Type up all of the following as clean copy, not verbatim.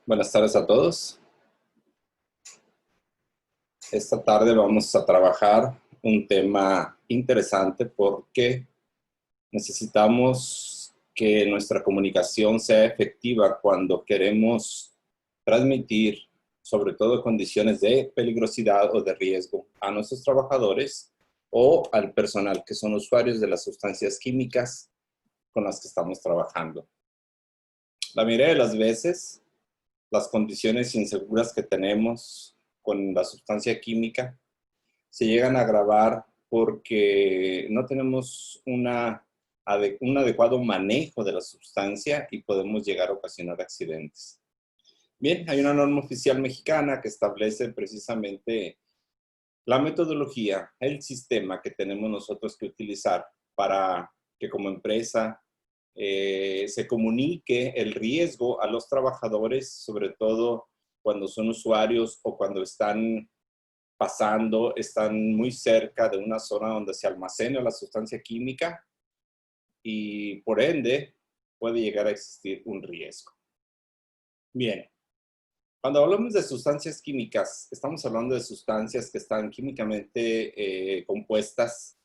Buenas tardes a todos. Esta tarde vamos a trabajar un tema interesante porque necesitamos que nuestra comunicación sea efectiva cuando queremos transmitir, sobre todo condiciones de peligrosidad o de riesgo, a nuestros trabajadores o al personal que son usuarios de las sustancias químicas con las que estamos trabajando. La mayoría de las veces, las condiciones inseguras que tenemos con la sustancia química se llegan a agravar porque no tenemos un adecuado manejo de la sustancia y podemos llegar a ocasionar accidentes. Bien, hay una norma oficial mexicana que establece precisamente la metodología, el sistema que tenemos nosotros que utilizar para que como empresa se comunique el riesgo a los trabajadores, sobre todo cuando son usuarios o cuando están están muy cerca de una zona donde se almacena la sustancia química y por ende puede llegar a existir un riesgo. Bien, cuando hablamos de sustancias químicas, estamos hablando de sustancias que están químicamente compuestas,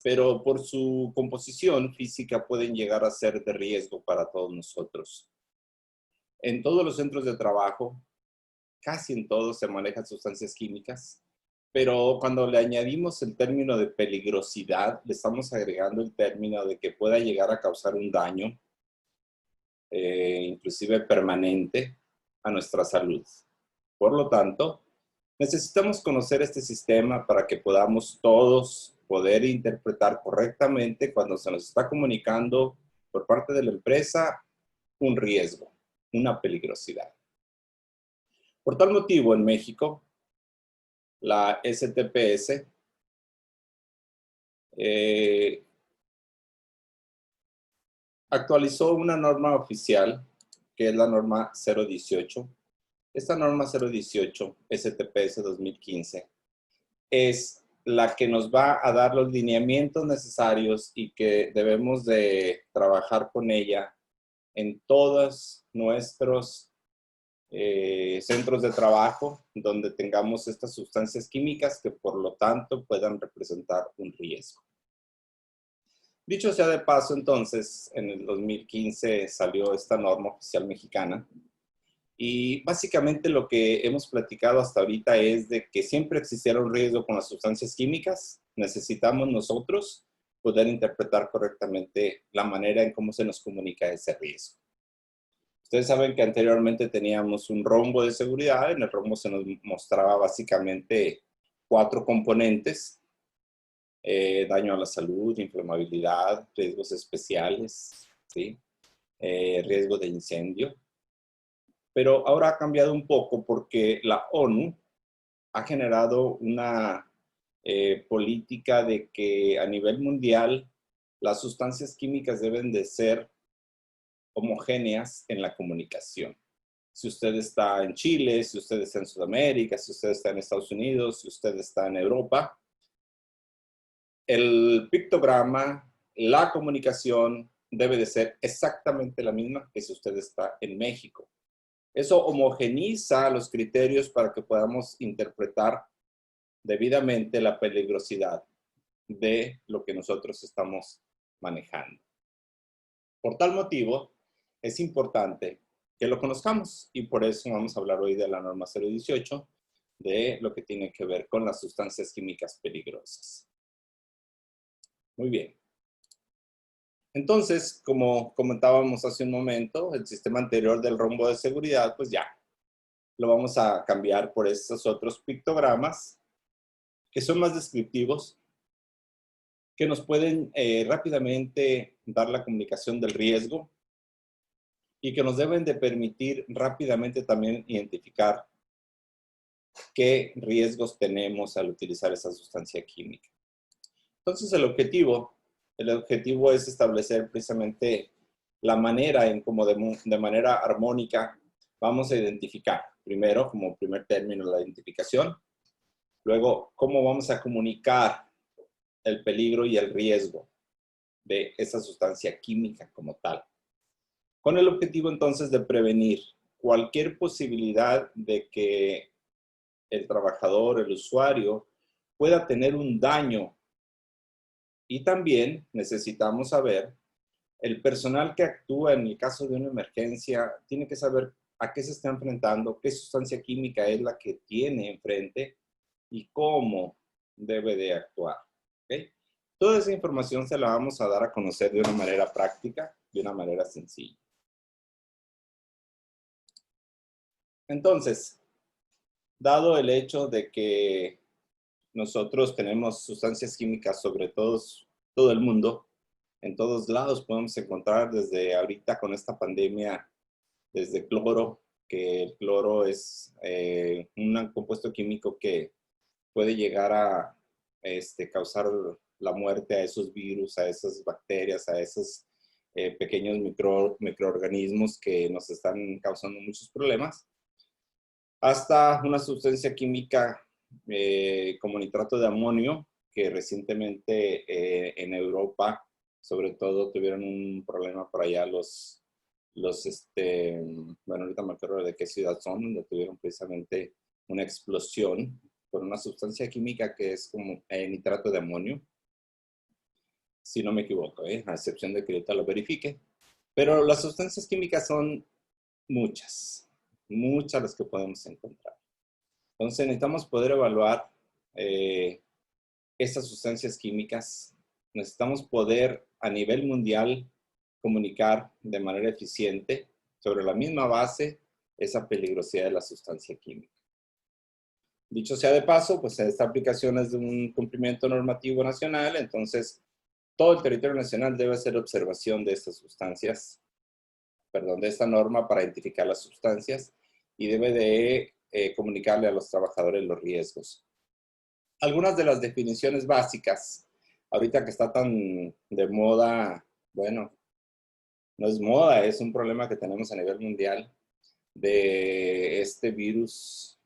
pero por su composición física pueden llegar a ser de riesgo para todos nosotros. En todos los centros de trabajo, casi en todos se manejan sustancias químicas, pero cuando le añadimos el término de peligrosidad, le estamos agregando el término de que pueda llegar a causar un daño, inclusive permanente, a nuestra salud. Por lo tanto, necesitamos conocer este sistema para que podamos todos poder interpretar correctamente cuando se nos está comunicando por parte de la empresa un riesgo, una peligrosidad. Por tal motivo, en México, la STPS actualizó una norma oficial, que es la norma 018. Esta norma 018, STPS 2015, es la que nos va a dar los lineamientos necesarios y que debemos de trabajar con ella en todos nuestros centros de trabajo donde tengamos estas sustancias químicas que por lo tanto puedan representar un riesgo. Dicho sea de paso, entonces, en el 2015 salió esta norma oficial mexicana y básicamente lo que hemos platicado hasta ahorita es de que siempre existiera un riesgo con las sustancias químicas. Necesitamos nosotros poder interpretar correctamente la manera en cómo se nos comunica ese riesgo. Ustedes saben que anteriormente teníamos un rombo de seguridad. En el rombo se nos mostraba básicamente 4 componentes: daño a la salud, inflamabilidad, riesgos especiales, ¿sí? Riesgo de incendio. Pero ahora ha cambiado un poco porque la ONU ha generado una política de que a nivel mundial las sustancias químicas deben de ser homogéneas en la comunicación. Si usted está en Chile, si usted está en Sudamérica, si usted está en Estados Unidos, si usted está en Europa, el pictograma, la comunicación debe de ser exactamente la misma que si usted está en México. Eso homogeniza los criterios para que podamos interpretar debidamente la peligrosidad de lo que nosotros estamos manejando. Por tal motivo, es importante que lo conozcamos y por eso vamos a hablar hoy de la norma 018, de lo que tiene que ver con las sustancias químicas peligrosas. Muy bien. Entonces, como comentábamos hace un momento, el sistema anterior del rombo de seguridad, pues ya lo vamos a cambiar por estos otros pictogramas que son más descriptivos, que nos pueden rápidamente dar la comunicación del riesgo y que nos deben de permitir rápidamente también identificar qué riesgos tenemos al utilizar esa sustancia química. Entonces, el objetivo es establecer precisamente la manera en cómo de manera armónica vamos a identificar. Primero, como primer término, la identificación. Luego, cómo vamos a comunicar el peligro y el riesgo de esa sustancia química como tal. Con el objetivo entonces de prevenir cualquier posibilidad de que el trabajador, el usuario, pueda tener un daño. Y también necesitamos saber, el personal que actúa en el caso de una emergencia tiene que saber a qué se está enfrentando, qué sustancia química es la que tiene enfrente y cómo debe de actuar. ¿Okay? Toda esa información se la vamos a dar a conocer de una manera práctica, de una manera sencilla. Entonces, dado el hecho de que nosotros tenemos sustancias químicas sobre todo el mundo, en todos lados podemos encontrar desde ahorita con esta pandemia, desde cloro, que el cloro es un compuesto químico que puede llegar a causar la muerte a esos virus, a esas bacterias, a esos pequeños microorganismos que nos están causando muchos problemas, hasta una sustancia química como nitrato de amonio, que recientemente en Europa, sobre todo, tuvieron un problema por allá bueno, ahorita me acuerdo de qué ciudad son, donde tuvieron precisamente una explosión por una sustancia química que es como nitrato de amonio, si no me equivoco, a excepción de que ahorita lo verifique. Pero las sustancias químicas son muchas las que podemos encontrar. Entonces necesitamos poder evaluar estas sustancias químicas. Necesitamos poder a nivel mundial comunicar de manera eficiente sobre la misma base esa peligrosidad de la sustancia química. Dicho sea de paso, pues esta aplicación es de un cumplimiento normativo nacional, entonces todo el territorio nacional debe hacer observación de estas sustancias, de esta norma para identificar las sustancias y debe de comunicarle a los trabajadores los riesgos. Algunas de las definiciones básicas, ahorita que está tan de moda, bueno, no es moda, es un problema que tenemos a nivel mundial de este virus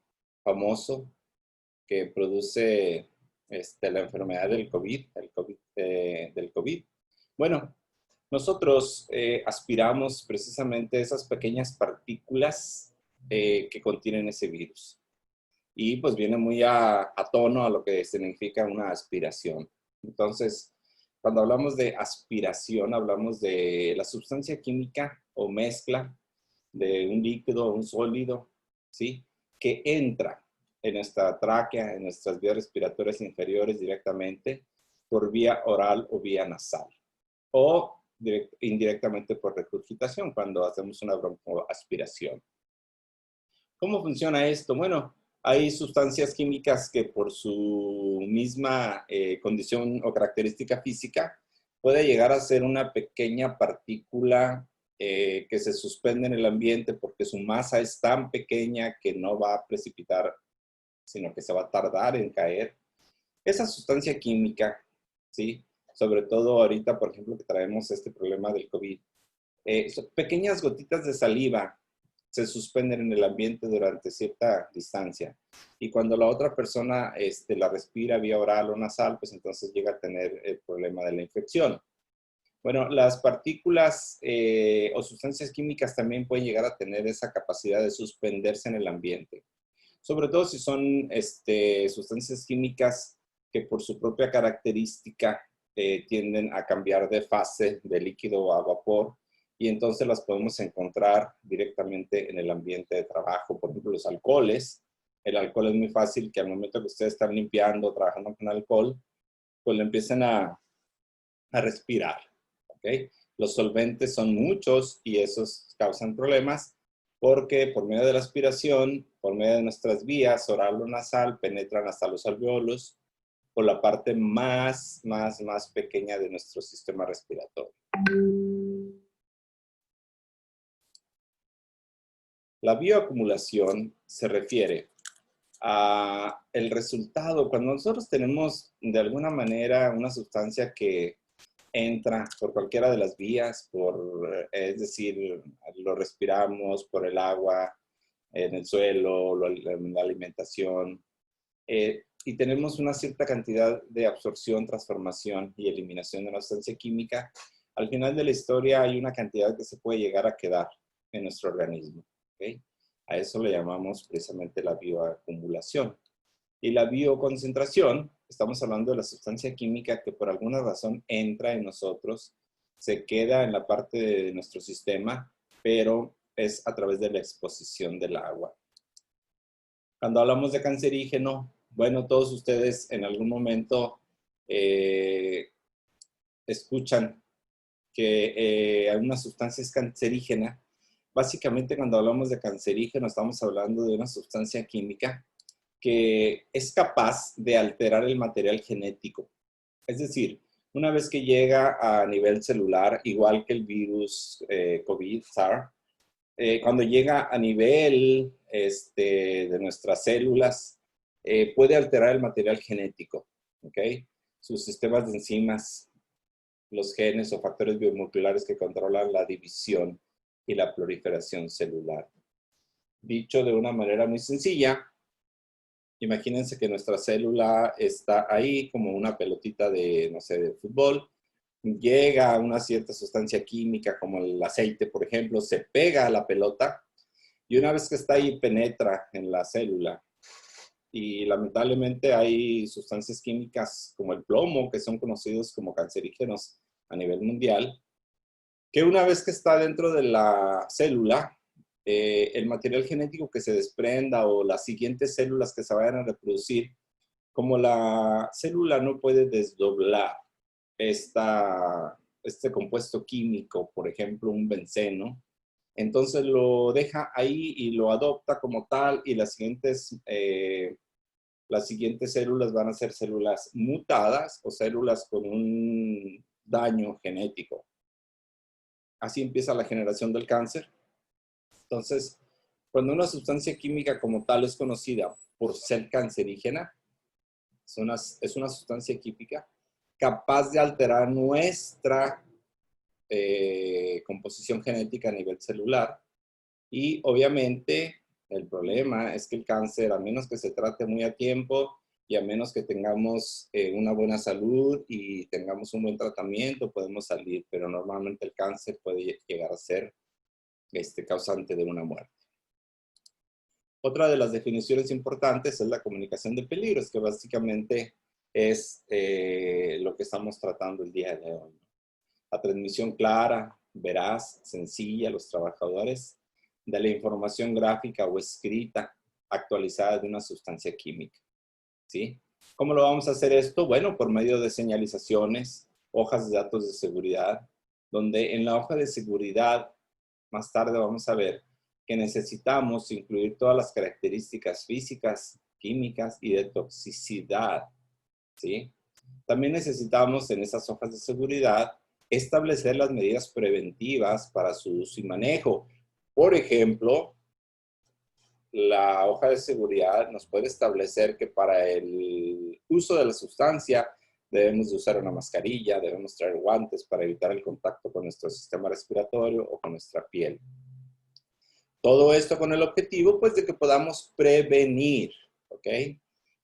famoso que produce la enfermedad del COVID, del COVID. Bueno, nosotros aspiramos precisamente a esas pequeñas partículas que contienen ese virus. Y pues viene muy a tono a lo que significa una aspiración. Entonces, cuando hablamos de aspiración, hablamos de la sustancia química o mezcla de un líquido o un sólido, ¿sí? Que entra en nuestra tráquea, en nuestras vías respiratorias inferiores directamente por vía oral o vía nasal. O indirectamente por regurgitación cuando hacemos una broncoaspiración. ¿Cómo funciona esto? Bueno, hay sustancias químicas que por su misma condición o característica física puede llegar a ser una pequeña partícula que se suspende en el ambiente porque su masa es tan pequeña que no va a precipitar, sino que se va a tardar en caer. Esa sustancia química, ¿sí? Sobre todo ahorita, por ejemplo, que traemos este problema del COVID, son pequeñas gotitas de saliva se suspenden en el ambiente durante cierta distancia. Y cuando la otra persona la respira vía oral o nasal, pues entonces llega a tener el problema de la infección. Bueno, las partículas o sustancias químicas también pueden llegar a tener esa capacidad de suspenderse en el ambiente. Sobre todo si son sustancias químicas que por su propia característica tienden a cambiar de fase de líquido a vapor, y entonces las podemos encontrar directamente en el ambiente de trabajo. Por ejemplo, los alcoholes. El alcohol es muy fácil que al momento que ustedes están limpiando, trabajando con alcohol, pues lo empiecen a respirar. ¿Okay? Los solventes son muchos y esos causan problemas porque por medio de la aspiración, por medio de nuestras vías oral o nasal, penetran hasta los alveolos por la parte más pequeña de nuestro sistema respiratorio. La bioacumulación se refiere a el resultado. Cuando nosotros tenemos de alguna manera una sustancia que entra por cualquiera de las vías, es decir, lo respiramos por el agua, en el suelo, la alimentación, y tenemos una cierta cantidad de absorción, transformación y eliminación de una sustancia química, al final de la historia hay una cantidad que se puede llegar a quedar en nuestro organismo. A eso le llamamos precisamente la bioacumulación. Y la bioconcentración, estamos hablando de la sustancia química que por alguna razón entra en nosotros, se queda en la parte de nuestro sistema, pero es a través de la exposición del agua. Cuando hablamos de cancerígeno, bueno, todos ustedes en algún momento escuchan que hay una sustancia es cancerígena. Básicamente, cuando hablamos de cancerígeno, estamos hablando de una sustancia química que es capaz de alterar el material genético. Es decir, una vez que llega a nivel celular, igual que el virus COVID, SARS, cuando llega a nivel de nuestras células, puede alterar el material genético, ¿ok? Sus sistemas de enzimas, los genes o factores biomoleculares que controlan la división y la proliferación celular. Dicho de una manera muy sencilla, imagínense que nuestra célula está ahí como una pelotita de, no sé, de fútbol. Llega una cierta sustancia química como el aceite, por ejemplo, se pega a la pelota y una vez que está ahí penetra en la célula. Y lamentablemente hay sustancias químicas como el plomo, que son conocidos como cancerígenos a nivel mundial, que una vez que está dentro de la célula, el material genético que se desprenda o las siguientes células que se vayan a reproducir, como la célula no puede desdoblar este compuesto químico, por ejemplo, un benceno, entonces lo deja ahí y lo adopta como tal y las siguientes células van a ser células mutadas o células con un daño genético. Así empieza la generación del cáncer. Entonces, cuando una sustancia química como tal es conocida por ser cancerígena, es una sustancia química capaz de alterar nuestra composición genética a nivel celular. Y obviamente el problema es que el cáncer, a menos que se trate muy a tiempo y a menos que tengamos una buena salud y tengamos un buen tratamiento, podemos salir, pero normalmente el cáncer puede llegar a ser causante de una muerte. Otra de las definiciones importantes es la comunicación de peligros, que básicamente es lo que estamos tratando el día de hoy. La transmisión clara, veraz, sencilla a los trabajadores de la información gráfica o escrita actualizada de una sustancia química. ¿Sí? ¿Cómo lo vamos a hacer esto? Bueno, por medio de señalizaciones, hojas de datos de seguridad, donde en la hoja de seguridad, más tarde vamos a ver que necesitamos incluir todas las características físicas, químicas y de toxicidad. ¿Sí? También necesitamos en esas hojas de seguridad establecer las medidas preventivas para su uso y manejo. Por ejemplo, la hoja de seguridad nos puede establecer que para el uso de la sustancia debemos de usar una mascarilla, debemos traer guantes para evitar el contacto con nuestro sistema respiratorio o con nuestra piel. Todo esto con el objetivo, pues, de que podamos prevenir, ¿ok?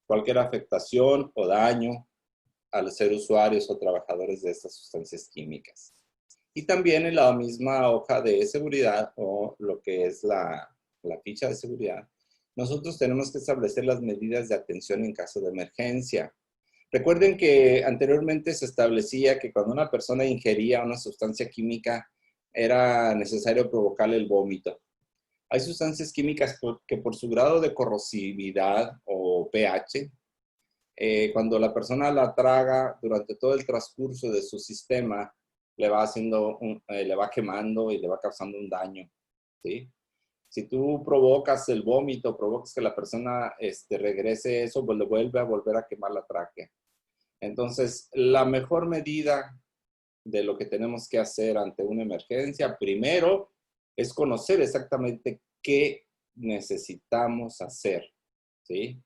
Cualquier afectación o daño al ser usuarios o trabajadores de estas sustancias químicas. Y también en la misma hoja de seguridad o lo que es la ficha de seguridad, nosotros tenemos que establecer las medidas de atención en caso de emergencia. Recuerden que anteriormente se establecía que cuando una persona ingería una sustancia química era necesario provocarle el vómito. Hay sustancias químicas que por su grado de corrosividad o pH, cuando la persona la traga durante todo el transcurso de su sistema, le va quemando y le va causando un daño, ¿sí? Si tú provocas el vómito, provocas que la persona regrese eso, pues le vuelve a volver a quemar la tráquea. Entonces, la mejor medida de lo que tenemos que hacer ante una emergencia, primero, es conocer exactamente qué necesitamos hacer, ¿sí?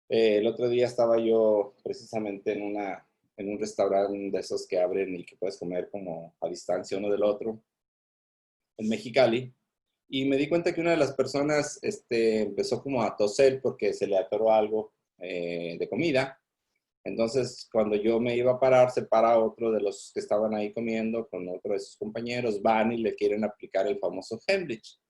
El otro día estaba yo precisamente en un restaurante de esos que abren y que puedes comer como a distancia uno del otro, en Mexicali, y me di cuenta que una de las personas empezó como a toser porque se le atoró algo de comida. Entonces, cuando yo me iba a parar, se para otro de los que estaban ahí comiendo con otro de sus compañeros, van y le quieren aplicar el famoso Heimlich,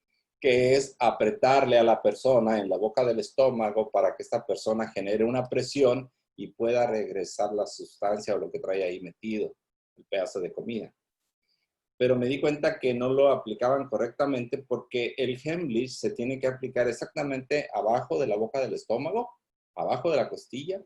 que es apretarle a la persona en la boca del estómago para que esta persona genere una presión y pueda regresar la sustancia o lo que trae ahí metido, el pedazo de comida. Pero me di cuenta que no lo aplicaban correctamente porque el Heimlich se tiene que aplicar exactamente abajo de la boca del estómago, abajo de la costilla,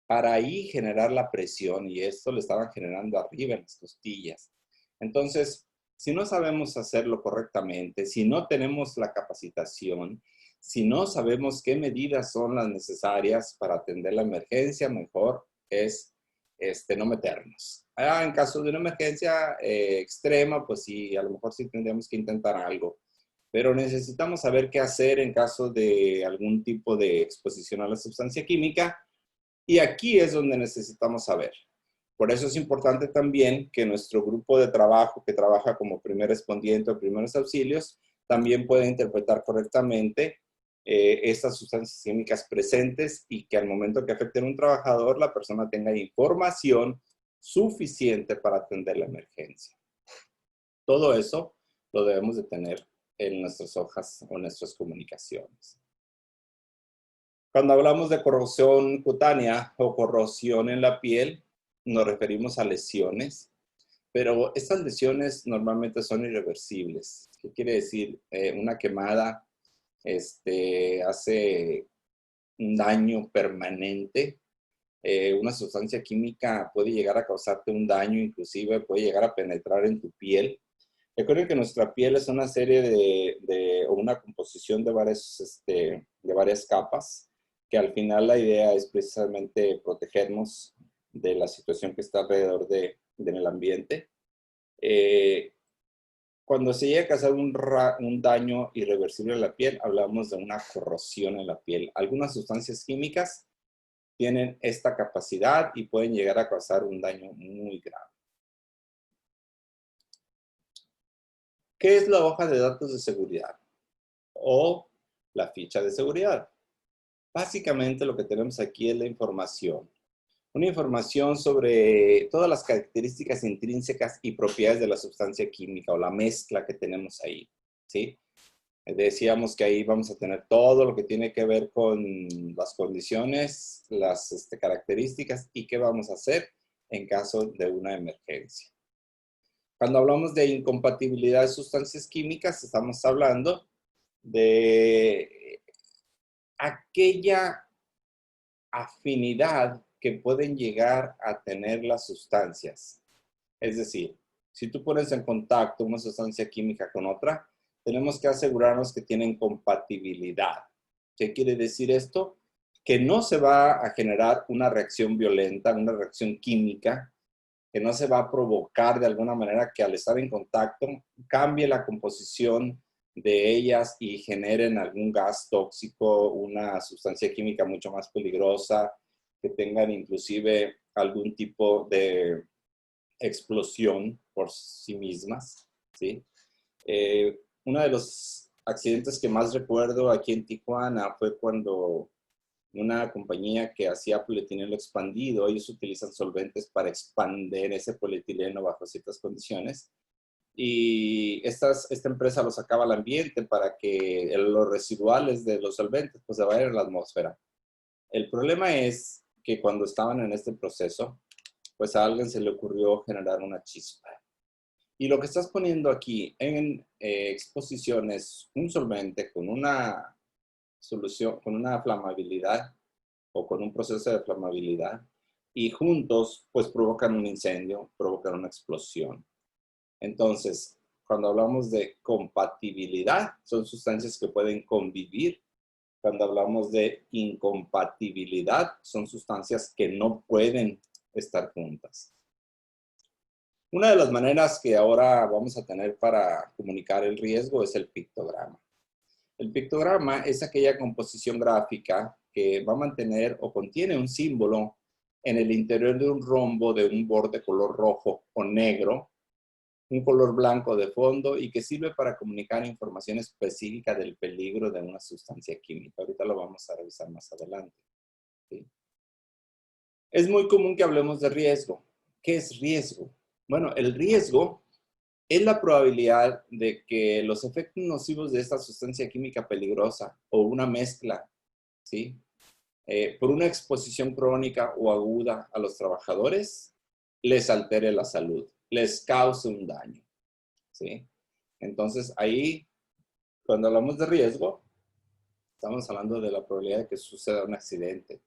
para ahí generar la presión, y esto lo estaban generando arriba en las costillas. Entonces, si no sabemos hacerlo correctamente, si no tenemos la capacitación, si no sabemos qué medidas son las necesarias para atender la emergencia, mejor es no meternos. En caso de una emergencia extrema, pues sí, a lo mejor sí tendríamos que intentar algo, pero necesitamos saber qué hacer en caso de algún tipo de exposición a la sustancia química, y aquí es donde necesitamos saber. Por eso es importante también que nuestro grupo de trabajo, que trabaja como primer respondiente o primeros auxilios, también pueda interpretar correctamente estas sustancias químicas presentes, y que al momento que afecten a un trabajador, la persona tenga información suficiente para atender la emergencia. Todo eso lo debemos de tener en nuestras hojas o nuestras comunicaciones. Cuando hablamos de corrosión cutánea o corrosión en la piel, nos referimos a lesiones, pero estas lesiones normalmente son irreversibles. ¿Qué quiere decir? Una quemada hace un daño permanente. Una sustancia química puede llegar a causarte un daño, inclusive puede llegar a penetrar en tu piel. Recuerden que nuestra piel es una serie o una composición de varias capas, que al final la idea es precisamente protegernos de la situación que está alrededor del ambiente. Cuando se llega a causar un daño irreversible en la piel, hablamos de una corrosión en la piel. Algunas sustancias químicas tienen esta capacidad y pueden llegar a causar un daño muy grave. ¿Qué es la hoja de datos de seguridad o la ficha de seguridad? Básicamente lo que tenemos aquí es la información. Una información sobre todas las características intrínsecas y propiedades de la sustancia química o la mezcla que tenemos ahí, ¿sí? Decíamos que ahí vamos a tener todo lo que tiene que ver con las condiciones, las características y qué vamos a hacer en caso de una emergencia. Cuando hablamos de incompatibilidad de sustancias químicas, estamos hablando de aquella afinidad que pueden llegar a tener las sustancias. Es decir, si tú pones en contacto una sustancia química con otra, tenemos que asegurarnos que tienen compatibilidad. ¿Qué quiere decir esto? Que no se va a generar una reacción violenta, una reacción química, que no se va a provocar de alguna manera que al estar en contacto cambie la composición de ellas y generen algún gas tóxico, una sustancia química mucho más peligrosa, que tengan inclusive algún tipo de explosión por sí mismas, ¿sí? Uno de los accidentes que más recuerdo aquí en Tijuana fue cuando una compañía que hacía polietileno expandido, ellos utilizan solventes para expander ese polietileno bajo ciertas condiciones, y esta empresa lo sacaba al ambiente para que los residuales de los solventes pues se vayan a la atmósfera. El problema es que cuando estaban en este proceso, pues a alguien se le ocurrió generar una chispa. Y lo que estás poniendo aquí en exposición es un solvente con una solución, con una flamabilidad o con un proceso de flamabilidad, y juntos pues provocan un incendio, provocan una explosión. Entonces, cuando hablamos de compatibilidad, son sustancias que pueden convivir. Cuando hablamos de incompatibilidad, son sustancias que no pueden estar juntas. Una de las maneras que ahora vamos a tener para comunicar el riesgo es el pictograma. El pictograma es aquella composición gráfica que va a mantener o contiene un símbolo en el interior de un rombo de un borde color rojo o negro, un color blanco de fondo, y que sirve para comunicar información específica del peligro de una sustancia química. Ahorita lo vamos a revisar más adelante, ¿sí? Es muy común que hablemos de riesgo. ¿Qué es riesgo? Bueno, el riesgo es la probabilidad de que los efectos nocivos de esta sustancia química peligrosa o una mezcla, ¿sí? Por una exposición crónica o aguda a los trabajadores, les altere la salud, les cause un daño, ¿sí? Entonces, ahí, cuando hablamos de riesgo, estamos hablando de la probabilidad de que suceda un accidente.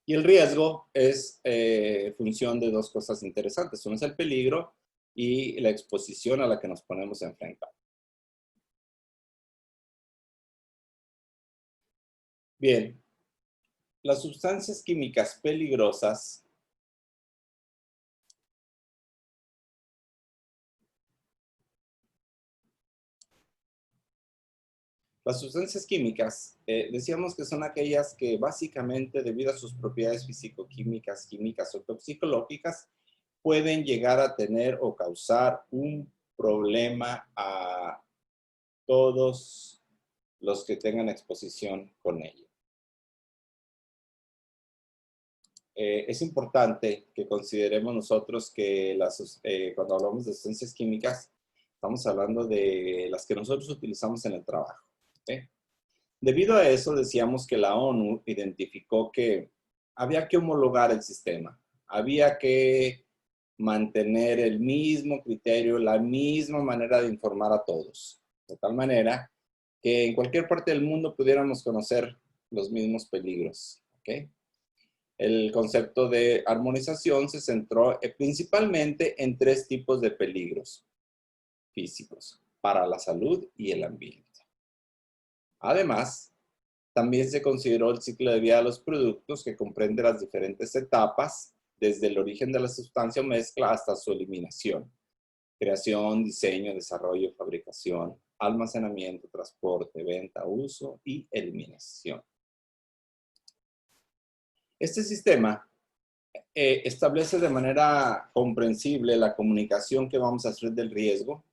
Y el riesgo es función de dos cosas interesantes. Uno es el peligro y la exposición a la que nos ponemos enfrente. Bien, las sustancias químicas peligrosas Las sustancias químicas, decíamos que son aquellas que básicamente, debido a sus propiedades físico-químicas, químicas o toxicológicas, pueden llegar a tener o causar un problema a todos los que tengan exposición con ello. Es importante que consideremos nosotros que cuando hablamos de sustancias químicas, estamos hablando de las que nosotros utilizamos en el trabajo. ¿Okay? Debido a eso, decíamos que la ONU identificó que había que homologar el sistema, había que mantener el mismo criterio, la misma manera de informar a todos, de tal manera que en cualquier parte del mundo pudiéramos conocer los mismos peligros. ¿Okay? El concepto de armonización se centró principalmente en tres tipos de peligros físicos para la salud y el ambiente. Además, también se consideró el ciclo de vida de los productos, que comprende las diferentes etapas, desde el origen de la sustancia o mezcla hasta su eliminación. Creación, diseño, desarrollo, fabricación, almacenamiento, transporte, venta, uso y eliminación. Este sistema establece de manera comprensible la comunicación que vamos a hacer del riesgo,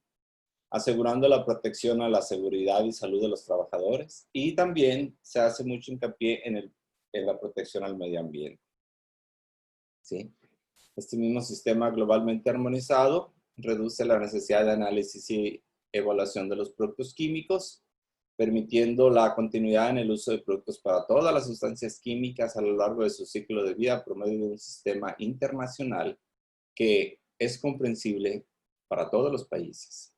asegurando la protección a la seguridad y salud de los trabajadores, y también se hace mucho hincapié en la protección al medio ambiente. ¿Sí? Este mismo sistema globalmente armonizado reduce la necesidad de análisis y evaluación de los productos químicos, permitiendo la continuidad en el uso de productos para todas las sustancias químicas a lo largo de su ciclo de vida por medio de un sistema internacional que es comprensible para todos los países.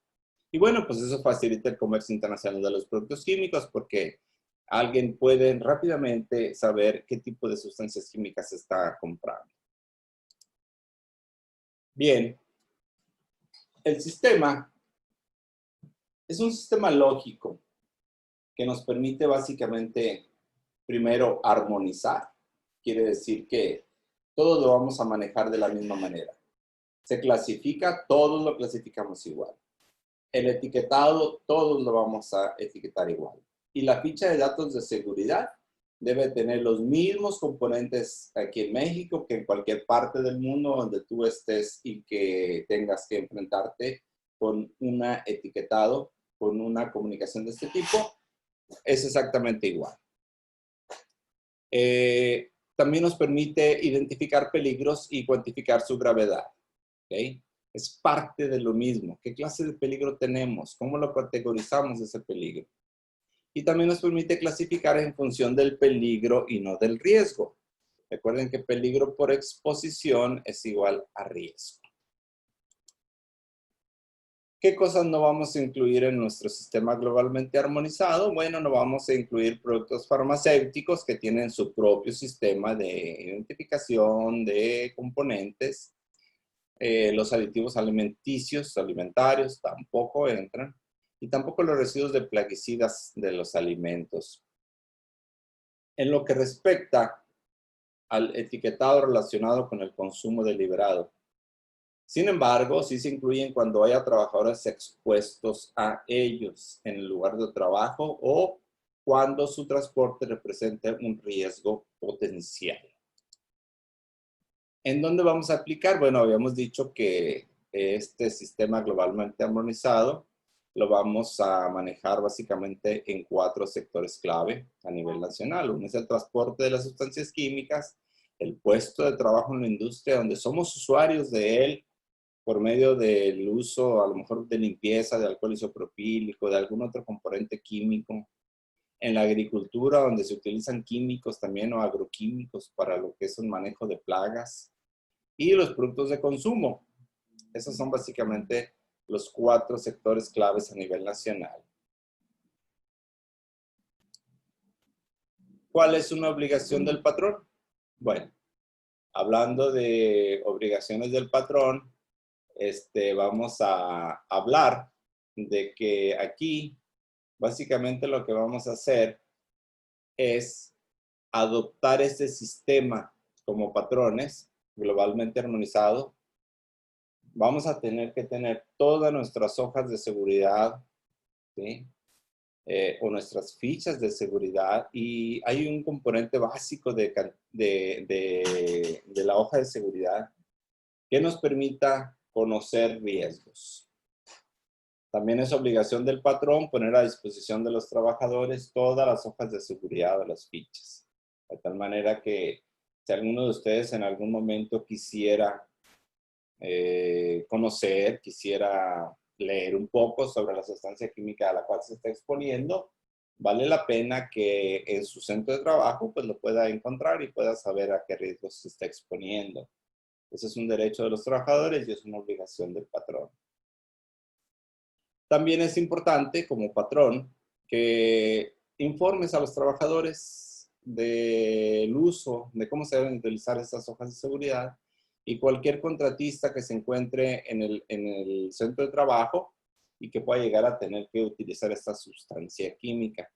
Y bueno, pues eso facilita el comercio internacional de los productos químicos porque alguien puede rápidamente saber qué tipo de sustancias químicas se está comprando. Bien, el sistema es un sistema lógico que nos permite básicamente, primero, armonizar. Quiere decir que todos lo vamos a manejar de la misma manera. Se clasifica, todos lo clasificamos igual. El etiquetado, todos lo vamos a etiquetar igual. Y la ficha de datos de seguridad debe tener los mismos componentes aquí en México que en cualquier parte del mundo donde tú estés y que tengas que enfrentarte con un etiquetado, con una comunicación de este tipo, es exactamente igual. También nos permite identificar peligros y cuantificar su gravedad. ¿Okay? Es parte de lo mismo. ¿Qué clase de peligro tenemos? ¿Cómo lo categorizamos ese peligro? Y también nos permite clasificar en función del peligro y no del riesgo. Recuerden que peligro por exposición es igual a riesgo. ¿Qué cosas no vamos a incluir en nuestro sistema globalmente armonizado? Bueno, no vamos a incluir productos farmacéuticos que tienen su propio sistema de identificación de componentes. Los aditivos alimentarios tampoco entran. Y tampoco los residuos de plaguicidas de los alimentos. En lo que respecta al etiquetado relacionado con el consumo deliberado. Sin embargo, sí se incluyen cuando haya trabajadores expuestos a ellos en el lugar de trabajo o cuando su transporte represente un riesgo potencial. ¿En dónde vamos a aplicar? Bueno, habíamos dicho que este sistema globalmente armonizado lo vamos a manejar básicamente en 4 sectores clave a nivel nacional. Uno es el transporte de las sustancias químicas, el puesto de trabajo en la industria donde somos usuarios de él por medio del uso, a lo mejor de limpieza, de alcohol isopropílico, de algún otro componente químico. En la agricultura, donde se utilizan químicos también o agroquímicos para lo que es un manejo de plagas. Y los productos de consumo. Esos son básicamente los 4 sectores claves a nivel nacional. ¿Cuál es una obligación del patrón? Bueno, hablando de obligaciones del patrón, vamos a hablar de que aquí básicamente lo que vamos a hacer es adoptar este sistema como patrones globalmente armonizado. Vamos a tener que tener todas nuestras hojas de seguridad, ¿sí? O nuestras fichas de seguridad, y hay un componente básico de la hoja de seguridad que nos permita conocer riesgos. También es obligación del patrón poner a disposición de los trabajadores todas las hojas de seguridad de las fichas, de tal manera que si alguno de ustedes en algún momento quisiera conocer, quisiera leer un poco sobre la sustancia química a la cual se está exponiendo, vale la pena que en su centro de trabajo pues lo pueda encontrar y pueda saber a qué riesgos se está exponiendo. Ese es un derecho de los trabajadores y es una obligación del patrón. También es importante como patrón que informes a los trabajadores del uso, de cómo se deben utilizar estas hojas de seguridad, y cualquier contratista que se encuentre en el centro de trabajo y que pueda llegar a tener que utilizar esta sustancia química.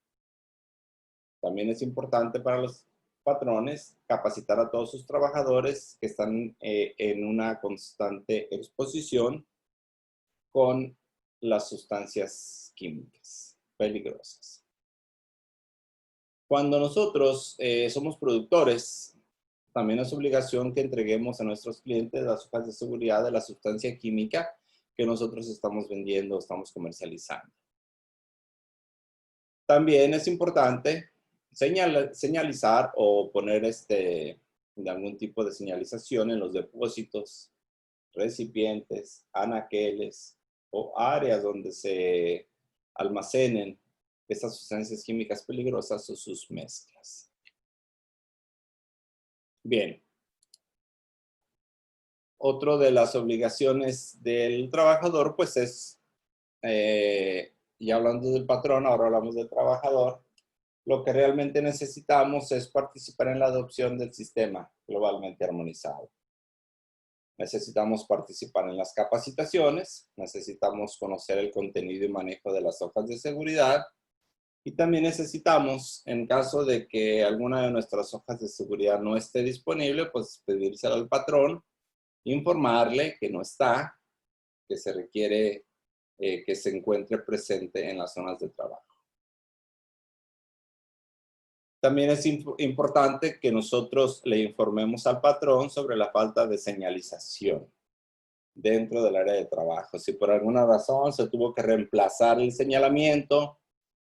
También es importante para los patrones capacitar a todos sus trabajadores que están en una constante exposición con las sustancias químicas peligrosas. Cuando nosotros somos productores, también es obligación que entreguemos a nuestros clientes las hojas de seguridad de la sustancia química que nosotros estamos vendiendo o estamos comercializando. También es importante señalizar o poner algún tipo de señalización en los depósitos, recipientes, anaqueles o áreas donde se almacenen estas sustancias químicas peligrosas o sus mezclas. Bien. Otro de las obligaciones del trabajador, pues es, ya hablando del patrón, ahora hablamos del trabajador, lo que realmente necesitamos es participar en la adopción del sistema globalmente armonizado. Necesitamos participar en las capacitaciones, necesitamos conocer el contenido y manejo de las hojas de seguridad, y también necesitamos, en caso de que alguna de nuestras hojas de seguridad no esté disponible, pues pedírsela al patrón, informarle que no está, que se requiere que se encuentre presente en las zonas de trabajo. También es importante que nosotros le informemos al patrón sobre la falta de señalización dentro del área de trabajo. Si por alguna razón se tuvo que reemplazar el señalamiento,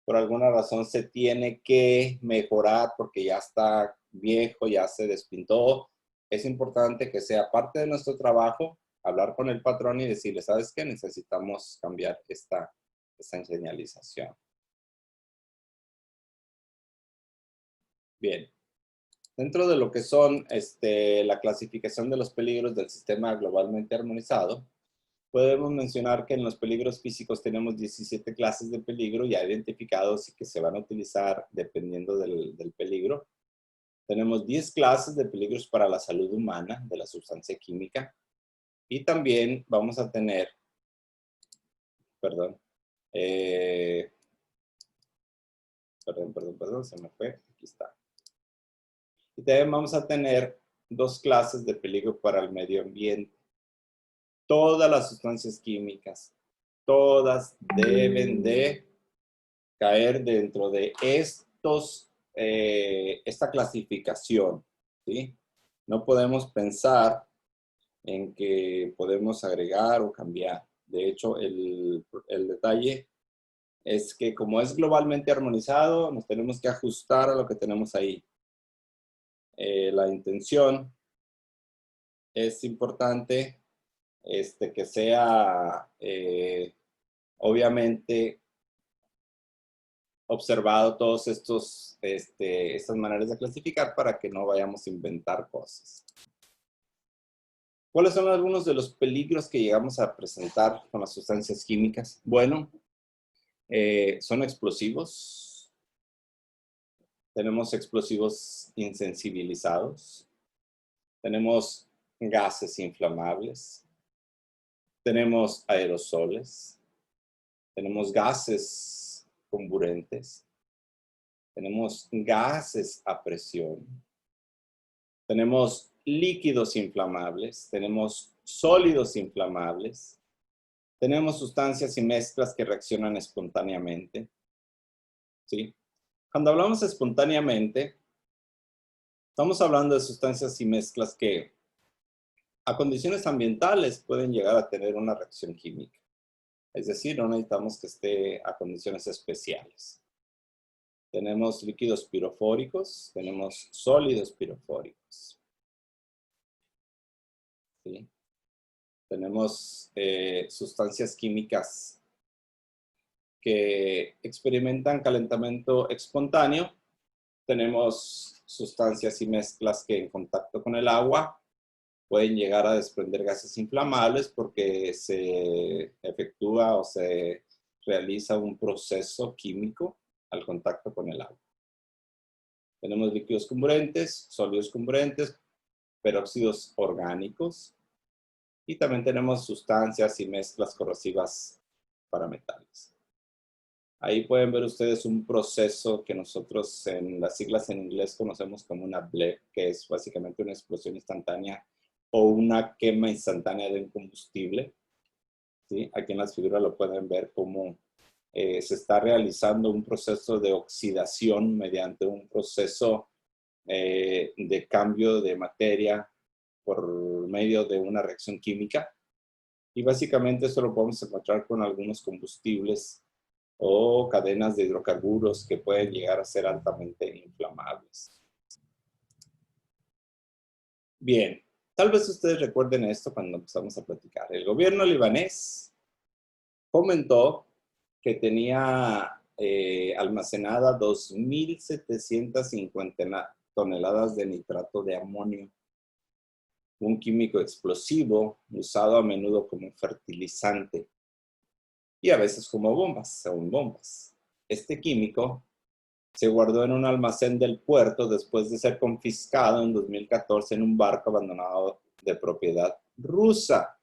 por alguna razón se tiene que mejorar porque ya está viejo, ya se despintó, es importante que sea parte de nuestro trabajo hablar con el patrón y decirle, ¿sabes qué? Necesitamos cambiar esta señalización. Bien. Dentro de lo que son la clasificación de los peligros del sistema globalmente armonizado, podemos mencionar que en los peligros físicos tenemos 17 clases de peligro ya identificados y que se van a utilizar dependiendo del peligro. Tenemos 10 clases de peligros para la salud humana de la sustancia química. Y también vamos a tener, perdón, se me fue, aquí está. Y también vamos a tener 2 clases de peligro para el medio ambiente. Todas las sustancias químicas, todas deben de caer dentro de esta clasificación, ¿sí? No podemos pensar en que podemos agregar o cambiar. De hecho, el detalle es que como es globalmente armonizado, nos tenemos que ajustar a lo que tenemos ahí. La intención es importante que sea obviamente observado todos estas maneras de clasificar para que no vayamos a inventar cosas. ¿Cuáles son algunos de los peligros que llegamos a presentar con las sustancias químicas? Bueno, son explosivos. Tenemos explosivos insensibilizados. Tenemos gases inflamables. Tenemos aerosoles. Tenemos gases comburentes. Tenemos gases a presión. Tenemos líquidos inflamables. Tenemos sólidos inflamables. Tenemos sustancias y mezclas que reaccionan espontáneamente. ¿Sí? Cuando hablamos espontáneamente, estamos hablando de sustancias y mezclas que a condiciones ambientales pueden llegar a tener una reacción química. Es decir, no necesitamos que esté a condiciones especiales. Tenemos líquidos pirofóricos, tenemos sólidos pirofóricos. ¿Sí? Tenemos sustancias químicas que experimentan calentamiento espontáneo. Tenemos sustancias y mezclas que en contacto con el agua pueden llegar a desprender gases inflamables porque se efectúa o se realiza un proceso químico al contacto con el agua. Tenemos líquidos comburentes, sólidos comburentes, peróxidos orgánicos y también tenemos sustancias y mezclas corrosivas para metales. Ahí pueden ver ustedes un proceso que nosotros en las siglas en inglés conocemos como una BLEP, que es básicamente una explosión instantánea o una quema instantánea de un combustible. ¿Sí? Aquí en las figuras lo pueden ver cómo se está realizando un proceso de oxidación mediante un proceso de cambio de materia por medio de una reacción química. Y básicamente eso lo podemos encontrar con algunos combustibles o cadenas de hidrocarburos que pueden llegar a ser altamente inflamables. Bien, tal vez ustedes recuerden esto cuando empezamos a platicar. El gobierno libanés comentó que tenía almacenada 2.750 toneladas de nitrato de amonio, un químico explosivo usado a menudo como fertilizante y a veces como bombas, según bombas. Este químico se guardó en un almacén del puerto después de ser confiscado en 2014 en un barco abandonado de propiedad rusa.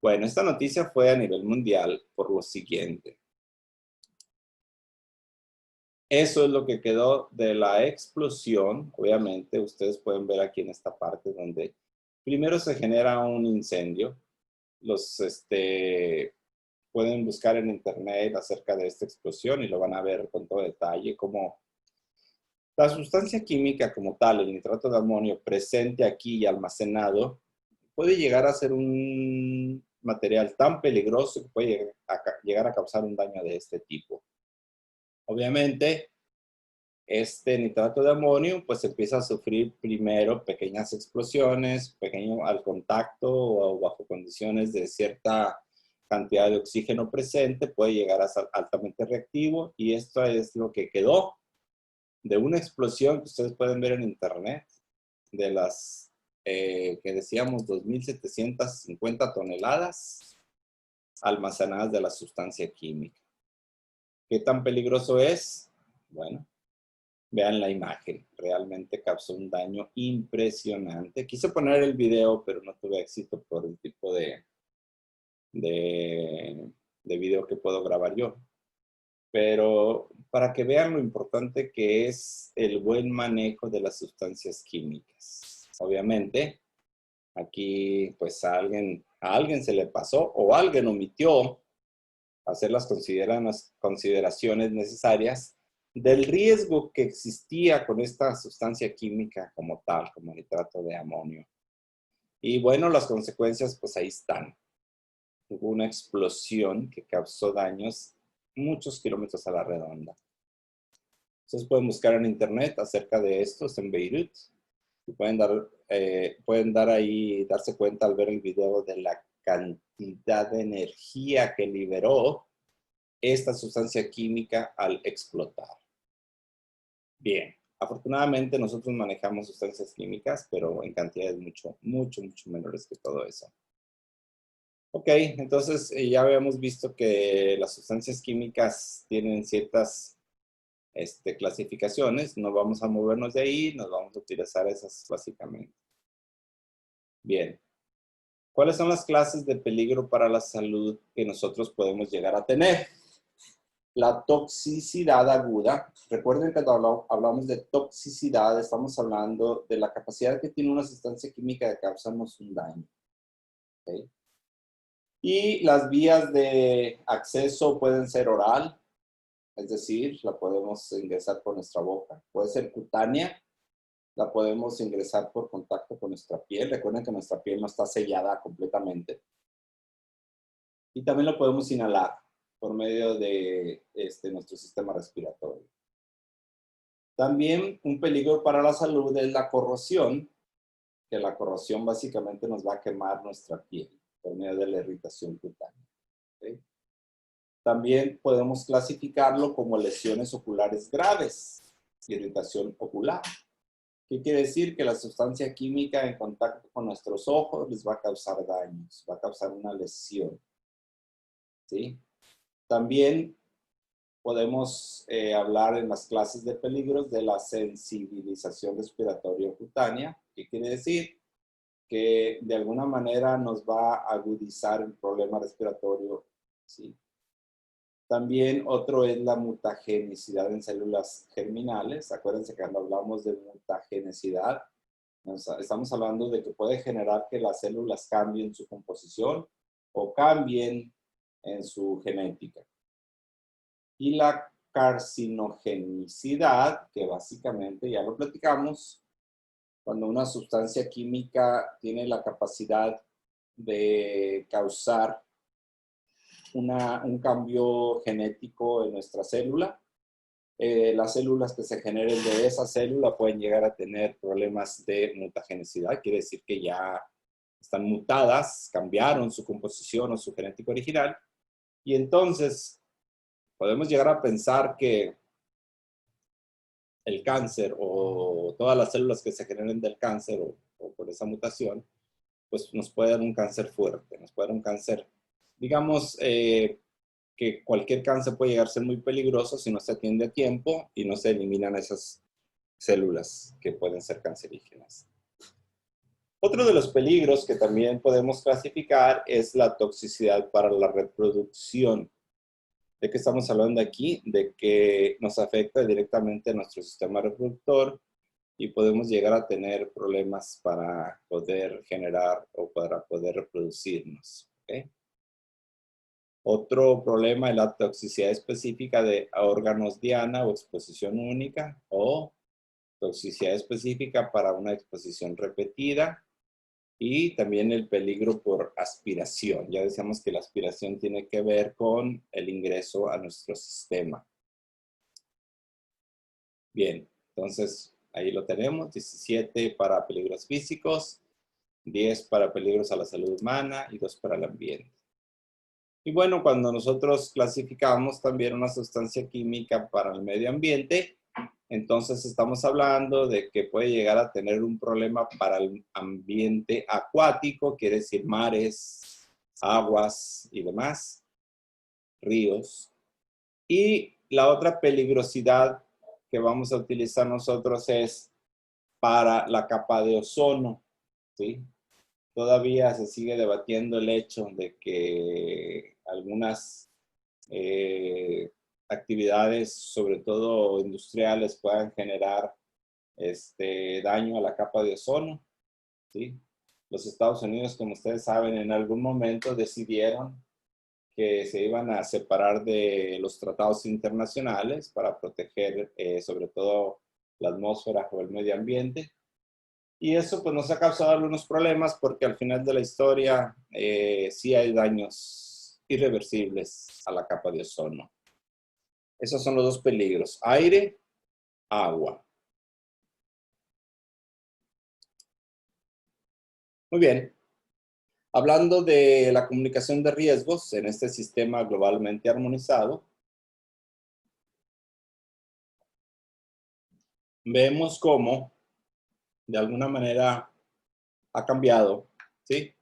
Bueno, esta noticia fue a nivel mundial por lo siguiente. Eso es lo que quedó de la explosión. Obviamente, ustedes pueden ver aquí en esta parte donde primero se genera un incendio. Pueden buscar en internet acerca de esta explosión y lo van a ver con todo detalle, como la sustancia química como tal, el nitrato de amonio presente aquí y almacenado, puede llegar a ser un material tan peligroso que puede llegar a causar un daño de este tipo. Obviamente, este nitrato de amonio pues empieza a sufrir primero pequeñas explosiones, pequeño al contacto o bajo condiciones de cierta cantidad de oxígeno presente, puede llegar a ser altamente reactivo y esto es lo que quedó de una explosión que ustedes pueden ver en internet de las que decíamos 2.750 toneladas almacenadas de la sustancia química. ¿Qué tan peligroso es? Bueno, vean la imagen, realmente causó un daño impresionante. Quise poner el video, pero no tuve éxito por el tipo de video que puedo grabar yo. Pero para que vean lo importante que es el buen manejo de las sustancias químicas. Obviamente, aquí pues a alguien se le pasó o alguien omitió hacer las consideraciones necesarias del riesgo que existía con esta sustancia química como tal, como nitrato de amonio. Y bueno, las consecuencias pues ahí están. Hubo una explosión que causó daños muchos kilómetros a la redonda. Ustedes pueden buscar en internet acerca de estos en Beirut Y pueden dar ahí, darse cuenta al ver el video de la cantidad de energía que liberó esta sustancia química al explotar. Bien, afortunadamente nosotros manejamos sustancias químicas, pero en cantidades mucho menores que todo eso. Ok, entonces ya habíamos visto que las sustancias químicas tienen ciertas clasificaciones. No vamos a movernos de ahí, nos vamos a utilizar esas básicamente. Bien, ¿cuáles son las clases de peligro para la salud que nosotros podemos llegar a tener? La toxicidad aguda. Recuerden que cuando hablamos de toxicidad, estamos hablando de la capacidad que tiene una sustancia química de causarnos un daño. ¿Okay? Y las vías de acceso pueden ser oral, es decir, la podemos ingresar por nuestra boca. Puede ser cutánea, la podemos ingresar por contacto con nuestra piel. Recuerden que nuestra piel no está sellada completamente. Y también lo podemos inhalar por medio de nuestro sistema respiratorio. También un peligro para la salud es la corrosión, que la corrosión básicamente nos va a quemar nuestra piel por medio de la irritación cutánea. ¿Okay? También podemos clasificarlo como lesiones oculares graves, irritación ocular. ¿Qué quiere decir? Que la sustancia química en contacto con nuestros ojos les va a causar daños, va a causar una lesión. ¿Sí? También podemos hablar en las clases de peligros de la sensibilización respiratoria cutánea. ¿Qué quiere decir? Que de alguna manera nos va a agudizar el problema respiratorio. ¿Sí? También otro es la mutagenicidad en células germinales. Acuérdense que cuando hablamos de mutagenicidad, estamos hablando de que puede generar que las células cambien su composición o cambien en su genética. Y la carcinogenicidad, que básicamente ya lo platicamos, cuando una sustancia química tiene la capacidad de causar un cambio genético en nuestra célula, las células que se generen de esa célula pueden llegar a tener problemas de mutagenicidad, quiere decir que ya están mutadas, cambiaron su composición o su genética original, y entonces podemos llegar a pensar que el cáncer o todas las células que se generen del cáncer o por esa mutación, pues nos puede dar un cáncer fuerte, nos puede dar un cáncer, digamos, que cualquier cáncer puede llegar a ser muy peligroso si no se atiende a tiempo y no se eliminan esas células que pueden ser cancerígenas. Otro de los peligros que también podemos clasificar es la toxicidad para la reproducción. ¿De qué estamos hablando aquí? De que nos afecta directamente a nuestro sistema reproductor y podemos llegar a tener problemas para poder generar o para poder reproducirnos. ¿Okay? Otro problema es la toxicidad específica de órganos diana o exposición única o toxicidad específica para una exposición repetida y también el peligro por aspiración. Ya decíamos que la aspiración tiene que ver con el ingreso a nuestro sistema. Bien, entonces ahí lo tenemos, 17 para peligros físicos, 10 para peligros a la salud humana y 2 para el ambiente. Y bueno, cuando nosotros clasificamos también una sustancia química para el medio ambiente, entonces estamos hablando de que puede llegar a tener un problema para el ambiente acuático, quiere decir mares, aguas y demás, ríos. Y la otra peligrosidad que vamos a utilizar nosotros es para la capa de ozono, ¿sí? Todavía se sigue debatiendo el hecho de que algunas actividades, sobre todo industriales, puedan generar daño a la capa de ozono, ¿sí? Los Estados Unidos, como ustedes saben, en algún momento decidieron que se iban a separar de los tratados internacionales para proteger sobre todo la atmósfera o el medio ambiente. Y eso pues nos ha causado algunos problemas porque al final de la historia sí hay daños irreversibles a la capa de ozono. Esos son los dos peligros, aire, agua. Muy bien. Hablando de la comunicación de riesgos en este sistema globalmente armonizado, vemos cómo, de alguna manera, ha cambiado, ¿sí?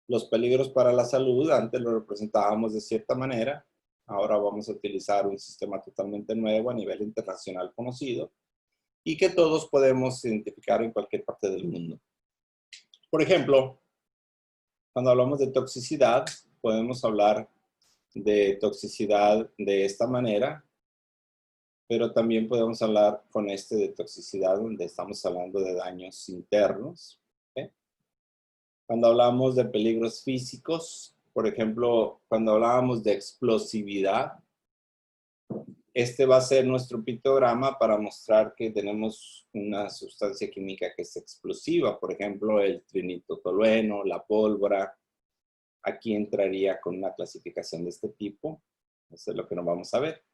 Los peligros para la salud, antes lo representábamos de cierta manera, ahora vamos a utilizar un sistema totalmente nuevo a nivel internacional conocido y que todos podemos identificar en cualquier parte del mundo. Por ejemplo, cuando hablamos de toxicidad, podemos hablar de toxicidad de esta manera, pero también podemos hablar con de toxicidad donde estamos hablando de daños internos. ¿Okay? Cuando hablamos de peligros físicos, por ejemplo, cuando hablábamos de explosividad, este va a ser nuestro pictograma para mostrar que tenemos una sustancia química que es explosiva, por ejemplo, el trinitotolueno, la pólvora. Aquí entraría con una clasificación de este tipo. Eso es lo que nos vamos a ver.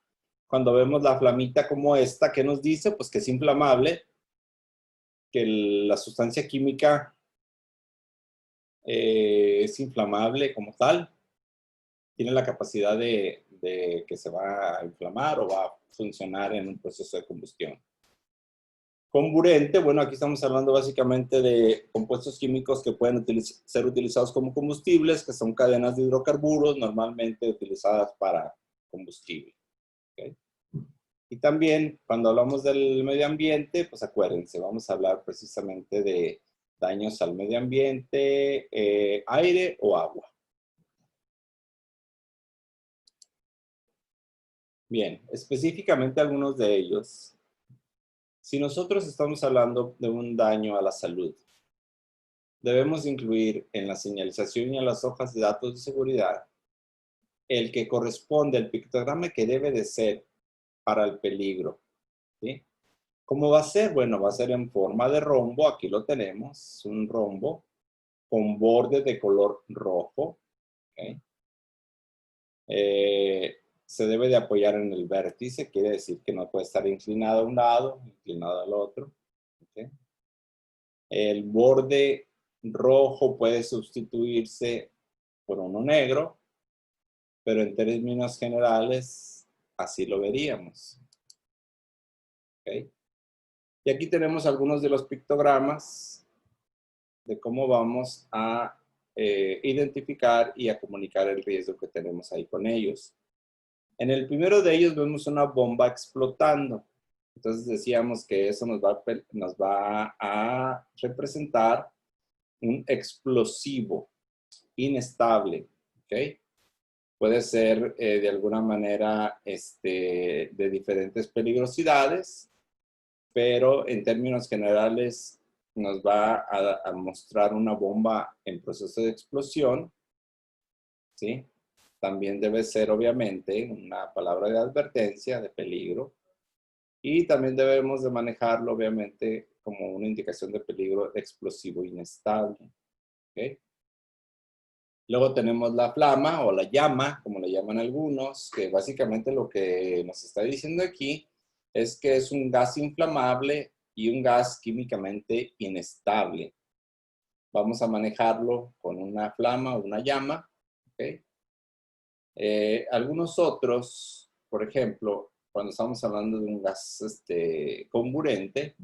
Cuando vemos la flamita como esta, ¿qué nos dice? Pues que es inflamable, que la sustancia química es inflamable como tal, tiene la capacidad de que se va a inflamar o va a funcionar en un proceso de combustión. Comburente, bueno, aquí estamos hablando básicamente de compuestos químicos que pueden ser utilizados como combustibles, que son cadenas de hidrocarburos normalmente utilizadas para combustible. ¿Okay? Y también, cuando hablamos del medio ambiente, pues acuérdense, vamos a hablar precisamente de daños al medio ambiente, aire o agua. Bien, específicamente algunos de ellos. Si nosotros estamos hablando de un daño a la salud, debemos incluir en la señalización y en las hojas de datos de seguridad el que corresponde al pictograma que debe de ser para el peligro. ¿Sí? ¿Cómo va a ser? Bueno, va a ser en forma de rombo, aquí lo tenemos, un rombo con bordes de color rojo. ¿Okay? Se debe de apoyar en el vértice, quiere decir que no puede estar inclinado a un lado, inclinado al otro. ¿Okay? El borde rojo puede sustituirse por uno negro, pero en términos generales así lo veríamos. ¿Okay? Y aquí tenemos algunos de los pictogramas de cómo vamos a identificar y a comunicar el riesgo que tenemos ahí con ellos. En el primero de ellos vemos una bomba explotando. Entonces decíamos que eso nos va a representar un explosivo inestable. ¿Okay? Puede ser de alguna manera de diferentes peligrosidades, pero en términos generales nos va a mostrar una bomba en proceso de explosión, ¿sí? También debe ser, obviamente, una palabra de advertencia, de peligro, y también debemos de manejarlo, obviamente, como una indicación de peligro explosivo inestable, ¿ok? Luego tenemos la flama o la llama, como le llaman algunos, que básicamente lo que nos está diciendo aquí es que es un gas inflamable y un gas químicamente inestable. Vamos a manejarlo con una flama o una llama. ¿Okay? Algunos otros, por ejemplo, cuando estamos hablando de un gas comburente,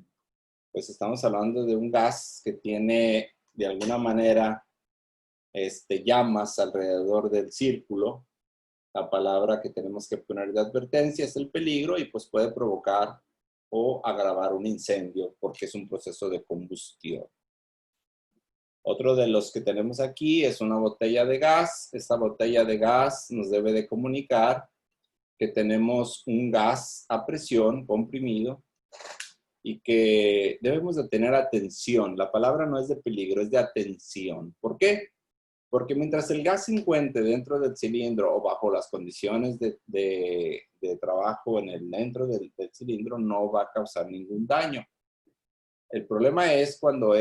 pues estamos hablando de un gas que tiene de alguna manera llamas alrededor del círculo. La palabra que tenemos que poner de advertencia es el peligro y pues puede provocar o agravar un incendio porque es un proceso de combustión. Otro de los que tenemos aquí es una botella de gas. Esta botella de gas nos debe de comunicar que tenemos un gas a presión comprimido y que debemos de tener atención. La palabra no es de peligro, es de atención. ¿Por qué? Porque mientras el gas se encuentre dentro del cilindro o bajo las condiciones de trabajo dentro del cilindro, no va a causar ningún daño. El problema es cuando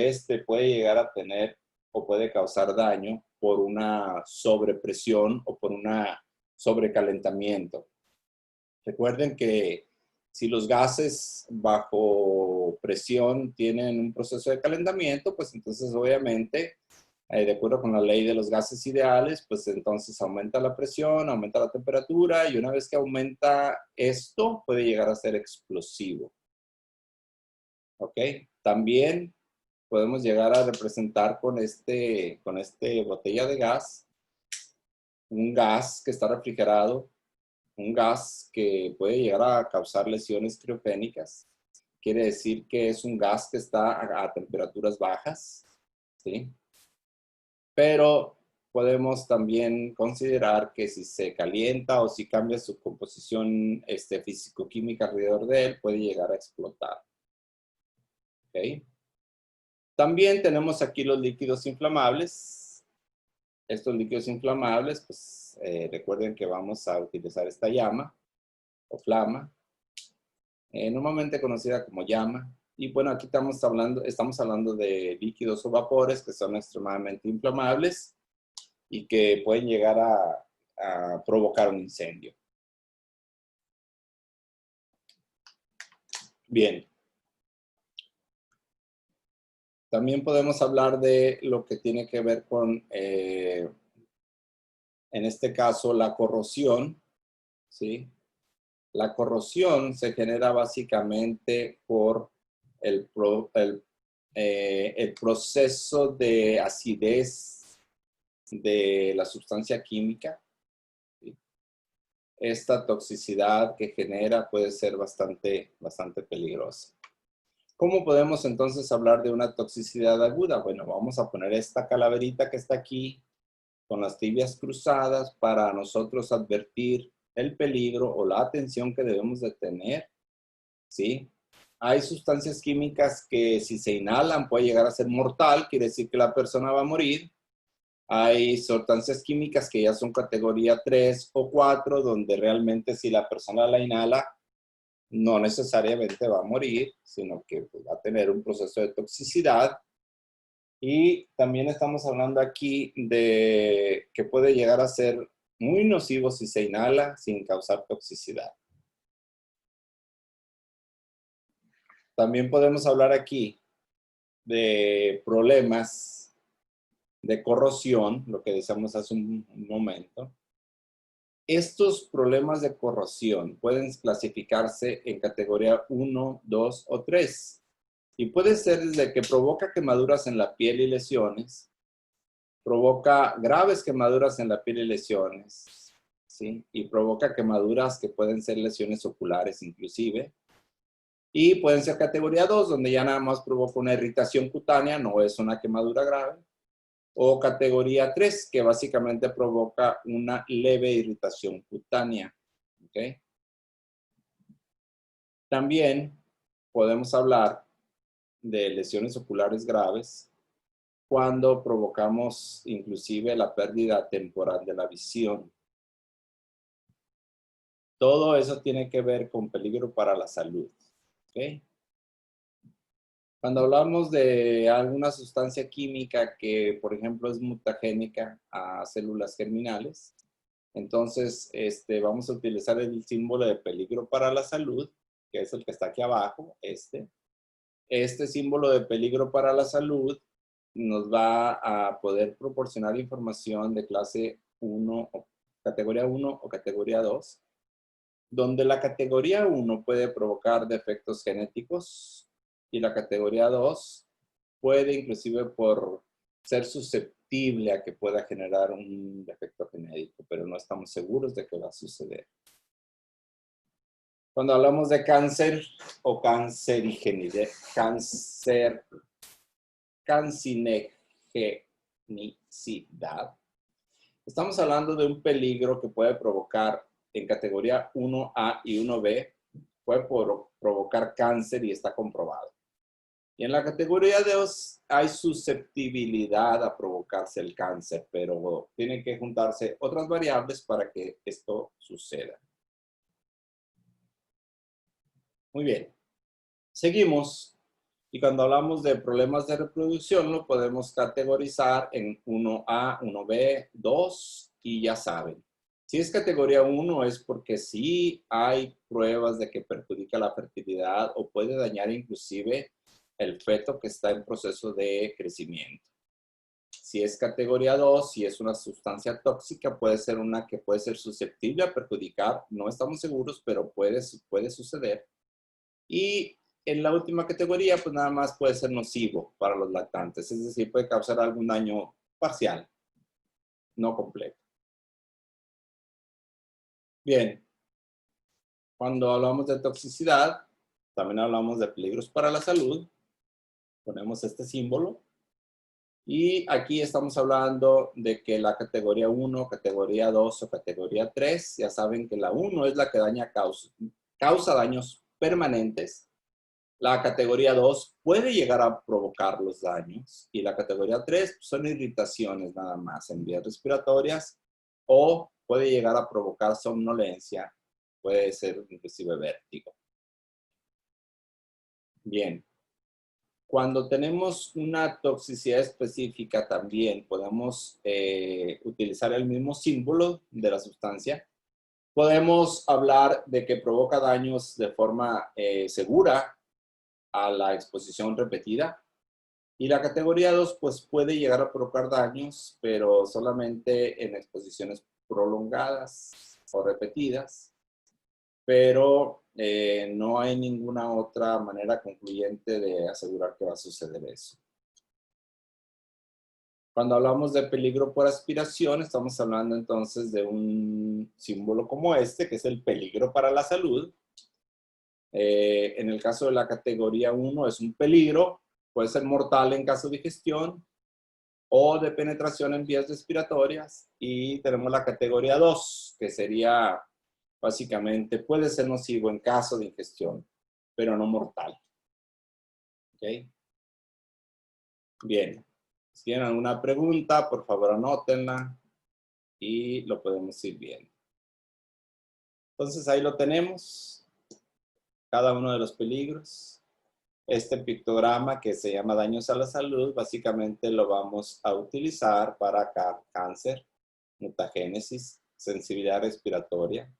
puede llegar a tener o puede causar daño por una sobrepresión o por un sobrecalentamiento. Recuerden que si los gases bajo presión tienen un proceso de calentamiento, pues entonces obviamente De acuerdo con la ley de los gases ideales, pues entonces aumenta la presión, aumenta la temperatura y una vez que aumenta esto, puede llegar a ser explosivo. ¿Ok? También podemos llegar a representar con este botella de gas, un gas que está refrigerado, un gas que puede llegar a causar lesiones criogénicas. Quiere decir que es un gas que está a temperaturas bajas, ¿sí? Pero podemos también considerar que si se calienta o si cambia su composición físico-química alrededor de él, puede llegar a explotar. ¿Ok? También tenemos aquí los líquidos inflamables. Estos líquidos inflamables, pues recuerden que vamos a utilizar esta llama o flama, normalmente conocida como llama. Y bueno, aquí estamos hablando de líquidos o vapores que son extremadamente inflamables y que pueden llegar a provocar un incendio. Bien. También podemos hablar de lo que tiene que ver con, en este caso, la corrosión, ¿sí? La corrosión se genera básicamente por el proceso de acidez de la sustancia química. ¿Sí? Esta toxicidad que genera puede ser bastante peligrosa. ¿Cómo podemos entonces hablar de una toxicidad aguda? Bueno, vamos a poner esta calaverita que está aquí con las tibias cruzadas para nosotros advertir el peligro o la atención que debemos de tener, ¿sí? Hay sustancias químicas que si se inhalan puede llegar a ser mortal, quiere decir que la persona va a morir. Hay sustancias químicas que ya son categoría 3 o 4, donde realmente si la persona la inhala, no necesariamente va a morir, sino que pues, va a tener un proceso de toxicidad. Y también estamos hablando aquí de que puede llegar a ser muy nocivo si se inhala sin causar toxicidad. También podemos hablar aquí de problemas de corrosión, lo que decíamos hace un momento. Estos problemas de corrosión pueden clasificarse en categoría 1, 2 o 3. Y puede ser desde que provoca quemaduras en la piel y lesiones, provoca graves quemaduras en la piel y lesiones, ¿sí? Y provoca quemaduras que pueden ser lesiones oculares inclusive. Y pueden ser categoría 2, donde ya nada más provoca una irritación cutánea, no es una quemadura grave. O categoría 3, que básicamente provoca una leve irritación cutánea. ¿Okay? También podemos hablar de lesiones oculares graves cuando provocamos inclusive la pérdida temporal de la visión. Todo eso tiene que ver con peligro para la salud. ¿Okay? Cuando hablamos de alguna sustancia química que, por ejemplo, es mutagénica a células germinales, entonces vamos a utilizar el símbolo de peligro para la salud, que es el que está aquí abajo, Este símbolo de peligro para la salud nos va a poder proporcionar información de clase 1, categoría 1 o categoría 2, donde la categoría 1 puede provocar defectos genéticos y la categoría 2 puede inclusive por ser susceptible a que pueda generar un defecto genético, pero no estamos seguros de que va a suceder. Cuando hablamos de cáncer o cancerigenidad, cancinogenesidad, estamos hablando de un peligro que puede provocar en categoría 1A y 1B, puede provocar cáncer y está comprobado. Y en la categoría 2 hay susceptibilidad a provocarse el cáncer, pero tienen que juntarse otras variables para que esto suceda. Muy bien. Seguimos. Y cuando hablamos de problemas de reproducción, lo podemos categorizar en 1A, 1B, 2 y ya saben. Si es categoría 1 es porque sí hay pruebas de que perjudica la fertilidad o puede dañar inclusive el feto que está en proceso de crecimiento. Si es categoría 2, si es una sustancia tóxica, puede ser una que puede ser susceptible a perjudicar. No estamos seguros, pero puede suceder. Y en la última categoría, pues nada más puede ser nocivo para los lactantes. Es decir, puede causar algún daño parcial, no completo. Bien. Cuando hablamos de toxicidad, también hablamos de peligros para la salud. Ponemos este símbolo. Y aquí estamos hablando de que la categoría 1, categoría 2 o categoría 3, ya saben que la 1 es la que causa daños permanentes. La categoría 2 puede llegar a provocar los daños. Y la categoría 3 son irritaciones nada más en vías respiratorias o puede llegar a provocar somnolencia. Puede ser inclusive vértigo. Bien. Cuando tenemos una toxicidad específica también podemos utilizar el mismo símbolo de la sustancia. Podemos hablar de que provoca daños de forma segura a la exposición repetida. Y la categoría 2 pues puede llegar a provocar daños, pero solamente en exposiciones prolongadas o repetidas. Pero no hay ninguna otra manera concluyente de asegurar que va a suceder eso. Cuando hablamos de peligro por aspiración, estamos hablando entonces de un símbolo como este, que es el peligro para la salud. En el caso de la categoría 1 es un peligro, puede ser mortal en caso de ingestión o de penetración en vías respiratorias. Y tenemos la categoría 2, que sería básicamente puede ser nocivo en caso de ingestión, pero no mortal. ¿Ok? Bien. Si tienen alguna pregunta, por favor anótenla y lo podemos ir viendo. Entonces ahí lo tenemos, cada uno de los peligros. Este pictograma que se llama daños a la salud, básicamente lo vamos a utilizar para cáncer, mutagénesis, sensibilidad respiratoria,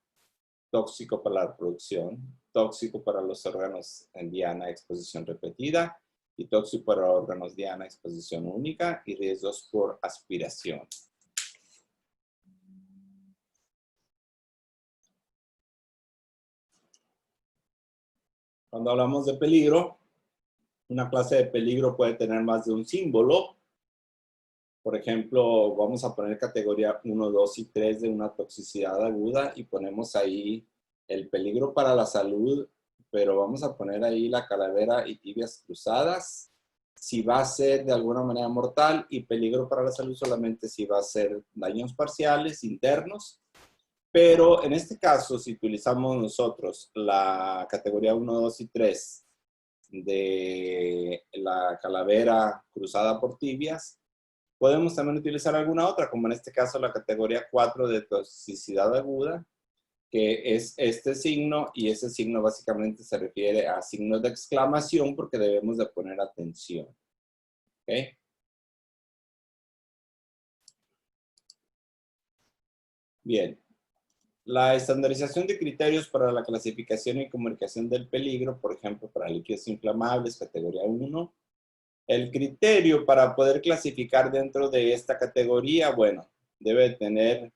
tóxico para la reproducción, tóxico para los órganos en diana, exposición repetida, y tóxico para órganos diana, exposición única, y riesgos por aspiración. Cuando hablamos de peligro, una clase de peligro puede tener más de un símbolo. Por ejemplo, vamos a poner categoría 1, 2 y 3 de una toxicidad aguda y ponemos ahí el peligro para la salud, pero vamos a poner ahí la calavera y tibias cruzadas, si va a ser de alguna manera mortal, y peligro para la salud solamente si va a ser daños parciales, internos. Pero en este caso, si utilizamos nosotros la categoría 1, 2 y 3 de la calavera cruzada por tibias, podemos también utilizar alguna otra, como en este caso la categoría 4 de toxicidad aguda, que es este signo, y ese signo básicamente se refiere a signos de exclamación porque debemos de poner atención. ¿Ok? Bien. La estandarización de criterios para la clasificación y comunicación del peligro, por ejemplo, para líquidos inflamables, categoría 1. El criterio para poder clasificar dentro de esta categoría, bueno, debe tener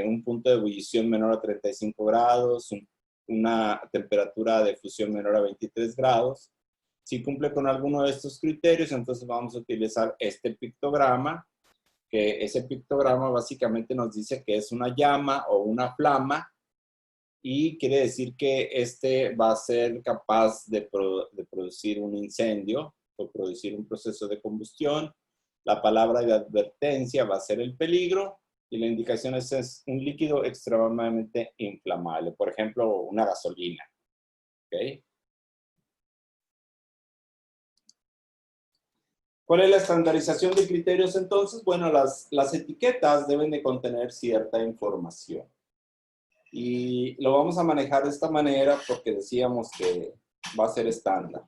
un punto de ebullición menor a 35 grados, una temperatura de fusión menor a 23 grados. Si cumple con alguno de estos criterios, entonces vamos a utilizar este pictograma, que ese pictograma básicamente nos dice que es una llama o una flama, y quiere decir que este va a ser capaz de producir un incendio o producir un proceso de combustión. La palabra de advertencia va a ser el peligro, y la indicación es un líquido extremadamente inflamable, por ejemplo, una gasolina. ¿Okay? ¿Cuál es la estandarización de criterios entonces? Bueno, las etiquetas deben de contener cierta información. Y lo vamos a manejar de esta manera porque decíamos que va a ser estándar.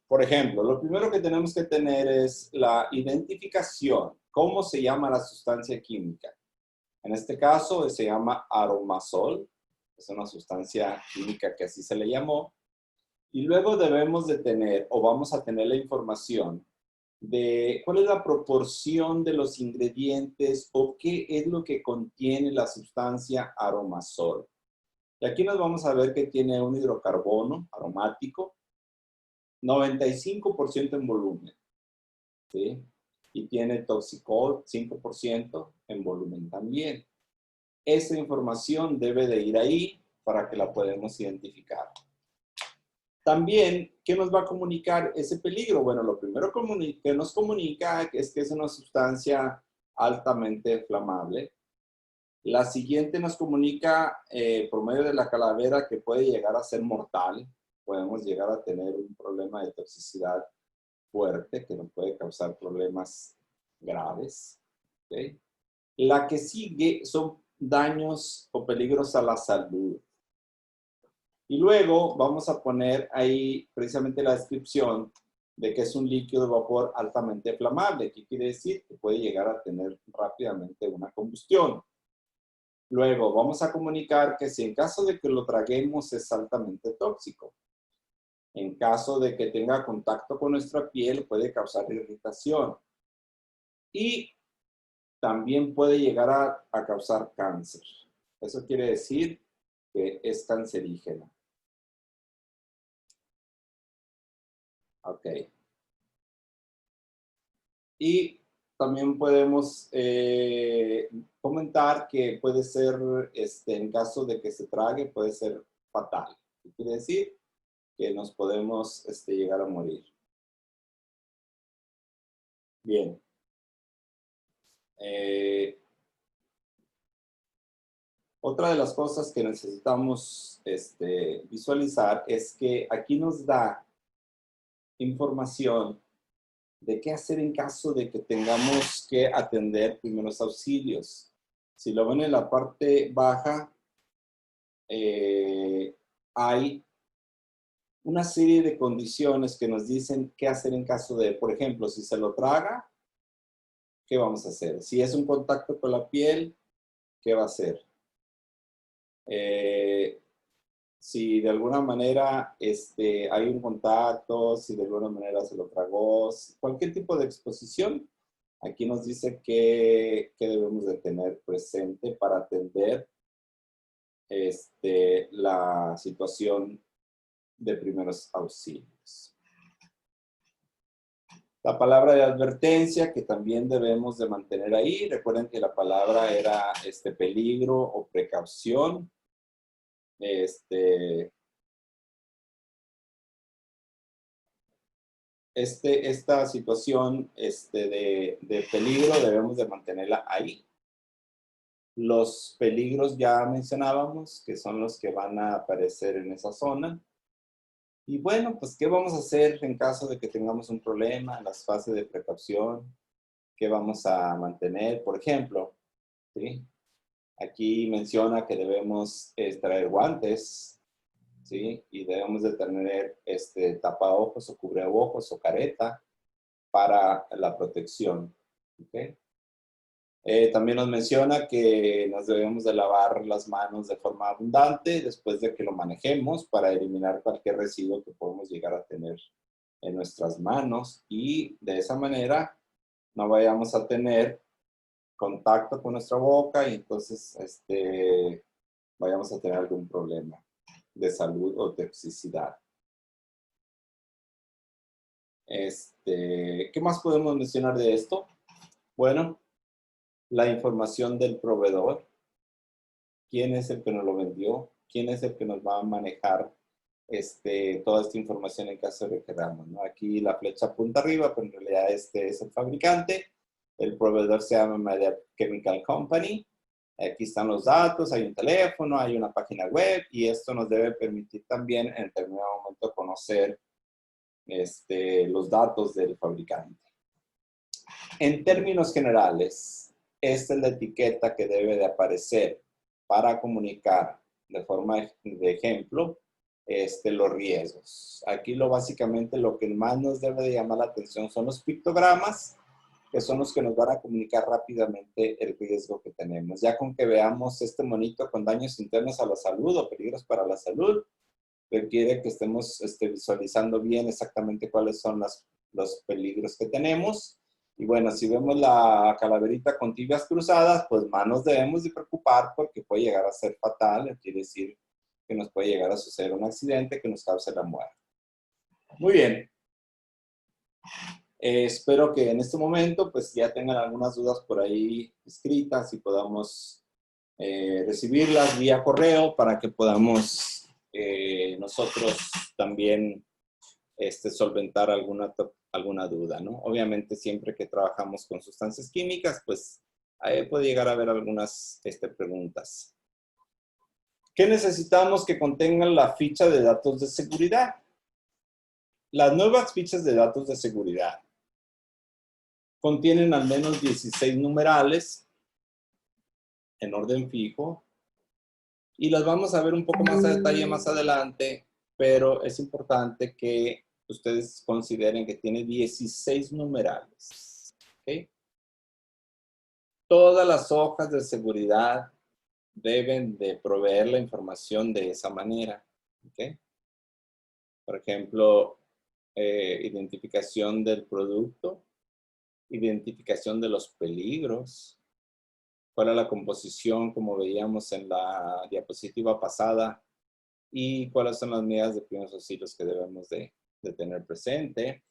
Por ejemplo, lo primero que tenemos que tener es la identificación. ¿Cómo se llama la sustancia química? En este caso se llama aromazol. Es una sustancia química que así se le llamó. Y luego debemos de tener, o vamos a tener la información de cuál es la proporción de los ingredientes o qué es lo que contiene la sustancia aromasol. Y aquí nos vamos a ver que tiene un hidrocarbono aromático, 95% en volumen, ¿sí? Y tiene toxicol, 5% en volumen también. Esa información debe de ir ahí para que la podamos identificar. También, ¿qué nos va a comunicar ese peligro? Bueno, lo primero que nos comunica es que es una sustancia altamente inflamable. La siguiente nos comunica por medio de la calavera que puede llegar a ser mortal. Podemos llegar a tener un problema de toxicidad fuerte que nos puede causar problemas graves. ¿Okay? La que sigue son daños o peligros a la salud. Y luego vamos a poner ahí precisamente la descripción de que es un líquido de vapor altamente inflamable. ¿Qué quiere decir? Que puede llegar a tener rápidamente una combustión. Luego vamos a comunicar que si en caso de que lo traguemos es altamente tóxico. En caso de que tenga contacto con nuestra piel puede causar irritación. Y también puede llegar a causar cáncer. Eso quiere decir que es cancerígeno. Ok. Y también podemos comentar que puede ser, en caso de que se trague, puede ser fatal. ¿Qué quiere decir? Que nos podemos llegar a morir. Bien. Otra de las cosas que necesitamos visualizar es que aquí nos da información de qué hacer en caso de que tengamos que atender primeros auxilios. Si lo ven en la parte baja, hay una serie de condiciones que nos dicen qué hacer en caso de, por ejemplo, si se lo traga, ¿qué vamos a hacer? Si es un contacto con la piel, ¿qué va a hacer? Si de alguna manera hay un contacto, si de alguna manera se lo tragó, cualquier tipo de exposición, aquí nos dice qué debemos de tener presente para atender la situación de primeros auxilios. La palabra de advertencia que también debemos de mantener ahí. Recuerden que la palabra era peligro o precaución. Esta situación de peligro debemos de mantenerla ahí. Los peligros ya mencionábamos, que son los que van a aparecer en esa zona. Y bueno, pues, ¿qué vamos a hacer en caso de que tengamos un problema? Las fases de precaución, ¿qué vamos a mantener? Por ejemplo, ¿sí? Aquí menciona que debemos traer guantes, ¿sí? Y debemos de tener tapaojos o cubreojos o careta para la protección. ¿Okay? También nos menciona que nos debemos de lavar las manos de forma abundante después de que lo manejemos para eliminar cualquier residuo que podemos llegar a tener en nuestras manos y de esa manera no vayamos a tener contacto con nuestra boca y entonces vayamos a tener algún problema de salud o toxicidad. ¿Qué más podemos mencionar de esto? Bueno, la información del proveedor, quién es el que nos lo vendió, quién es el que nos va a manejar toda esta información en caso de que queramos, ¿no? Aquí la flecha apunta arriba, pero en realidad este es el fabricante, el proveedor se llama Media Chemical Company, aquí están los datos, hay un teléfono, hay una página web y esto nos debe permitir también en determinado momento conocer los datos del fabricante. En términos generales, esta es la etiqueta que debe de aparecer para comunicar de forma de ejemplo los riesgos. Aquí básicamente lo que más nos debe de llamar la atención son los pictogramas, que son los que nos van a comunicar rápidamente el riesgo que tenemos. Ya con que veamos este monito con daños internos a la salud o peligros para la salud, requiere que estemos visualizando bien exactamente cuáles son las los peligros que tenemos. Y bueno, si vemos la calaverita con tibias cruzadas, pues más nos debemos de preocupar porque puede llegar a ser fatal, quiere decir que nos puede llegar a suceder un accidente que nos cause la muerte. Muy bien. Espero que en este momento pues ya tengan algunas dudas por ahí escritas y podamos recibirlas vía correo para que podamos nosotros también solventar alguna duda, ¿no? Obviamente siempre que trabajamos con sustancias químicas, pues puede llegar a haber algunas preguntas. ¿Qué necesitamos que contengan la ficha de datos de seguridad? Las nuevas fichas de datos de seguridad contienen al menos 16 numerales en orden fijo y las vamos a ver un poco más a detalle más adelante, pero es importante que ustedes consideren que tiene 16 numerales. ¿Okay? Todas las hojas de seguridad deben de proveer la información de esa manera. ¿Okay? Por ejemplo, identificación del producto, identificación de los peligros, cuál es la composición, como veíamos en la diapositiva pasada, y cuáles son las medidas de primeros auxilios que debemos de tener presente,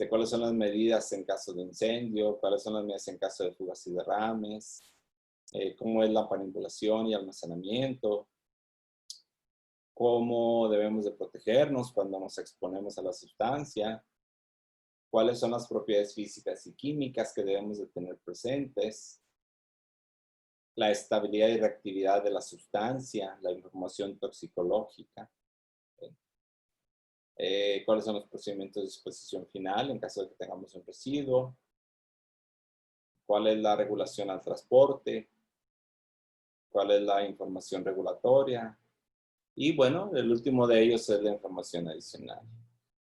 cuáles son las medidas en caso de incendio, cuáles son las medidas en caso de fugas y derrames, cómo es la manipulación y almacenamiento, cómo debemos de protegernos cuando nos exponemos a la sustancia, cuáles son las propiedades físicas y químicas que debemos de tener presentes, la estabilidad y reactividad de la sustancia, la información toxicológica, cuáles son los procedimientos de disposición final en caso de que tengamos un residuo, cuál es la regulación al transporte, cuál es la información regulatoria, y bueno, el último de ellos es la información adicional.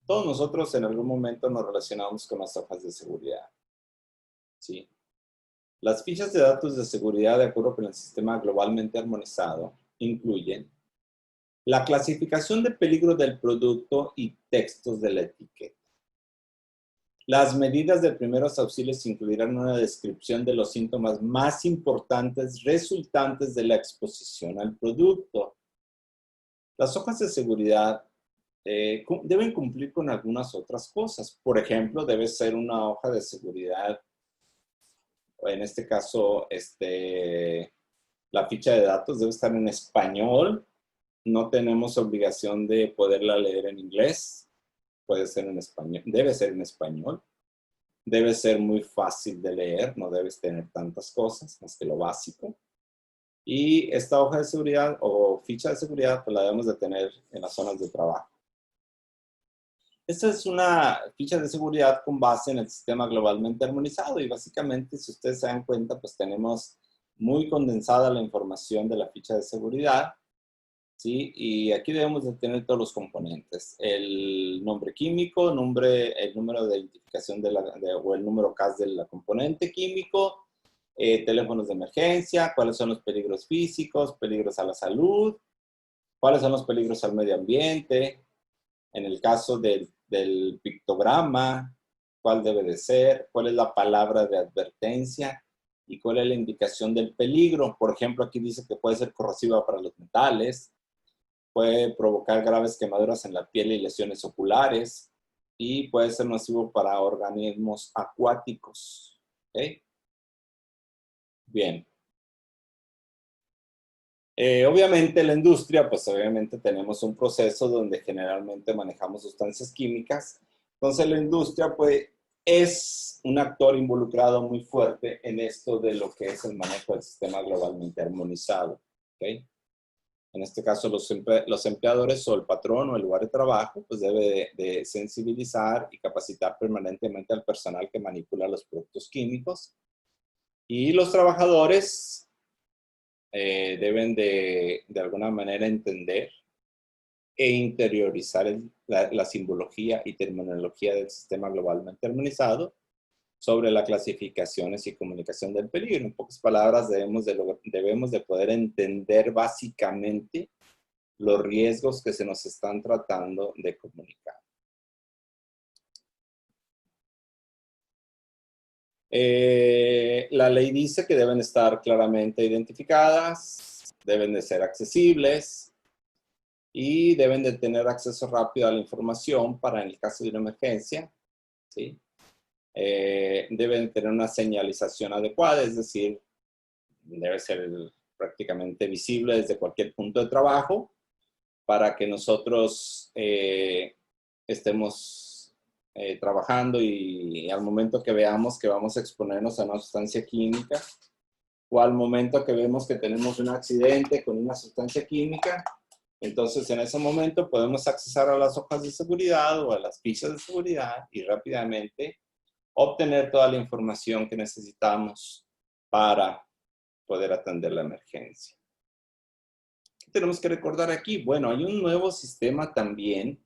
Todos nosotros en algún momento nos relacionamos con las hojas de seguridad. ¿Sí? Las fichas de datos de seguridad de acuerdo con el sistema globalmente armonizado incluyen la clasificación de peligro del producto y textos de la etiqueta. Las medidas de primeros auxilios incluirán una descripción de los síntomas más importantes resultantes de la exposición al producto. Las hojas de seguridad deben cumplir con algunas otras cosas. Por ejemplo, debe ser una hoja de seguridad, en este caso, la ficha de datos debe estar en español. No tenemos obligación de poderla leer en inglés. Puede ser en español, debe ser en español. Debe ser muy fácil de leer, no debes tener tantas cosas, más que lo básico. Y esta hoja de seguridad o ficha de seguridad, pues la debemos de tener en las zonas de trabajo. Esta es una ficha de seguridad con base en el sistema globalmente armonizado y básicamente, si ustedes se dan cuenta, pues tenemos muy condensada la información de la ficha de seguridad, ¿sí? Y aquí debemos de tener todos los componentes. El nombre químico, el número de identificación o el número CAS del componente químico, teléfonos de emergencia, cuáles son los peligros físicos, peligros a la salud, cuáles son los peligros al medio ambiente, en el caso del pictograma, cuál debe de ser, cuál es la palabra de advertencia y cuál es la indicación del peligro. Por ejemplo, aquí dice que puede ser corrosiva para los metales, puede provocar graves quemaduras en la piel y lesiones oculares y puede ser nocivo para organismos acuáticos. ¿Okay? Bien. Obviamente la industria, pues obviamente tenemos un proceso donde generalmente manejamos sustancias químicas. Entonces la industria pues es un actor involucrado muy fuerte en esto de lo que es el manejo del sistema globalmente armonizado. ¿Okay? En este caso los empleadores o el patrón o el lugar de trabajo pues debe de sensibilizar y capacitar permanentemente al personal que manipula los productos químicos. Y los trabajadores deben de alguna manera entender e interiorizar la simbología y terminología del sistema globalmente armonizado sobre las clasificaciones y comunicación del peligro. En pocas palabras, debemos de poder entender básicamente los riesgos que se nos están tratando de comunicar. La ley dice que deben estar claramente identificadas, deben de ser accesibles y deben de tener acceso rápido a la información para en el caso de una emergencia, ¿sí? Deben tener una señalización adecuada, es decir, debe ser prácticamente visible desde cualquier punto de trabajo para que nosotros estemos trabajando y al momento que veamos que vamos a exponernos a una sustancia química o al momento que vemos que tenemos un accidente con una sustancia química, entonces en ese momento podemos accesar a las hojas de seguridad o a las fichas de seguridad y rápidamente obtener toda la información que necesitamos para poder atender la emergencia. ¿Qué tenemos que recordar aquí? Bueno, hay un nuevo sistema también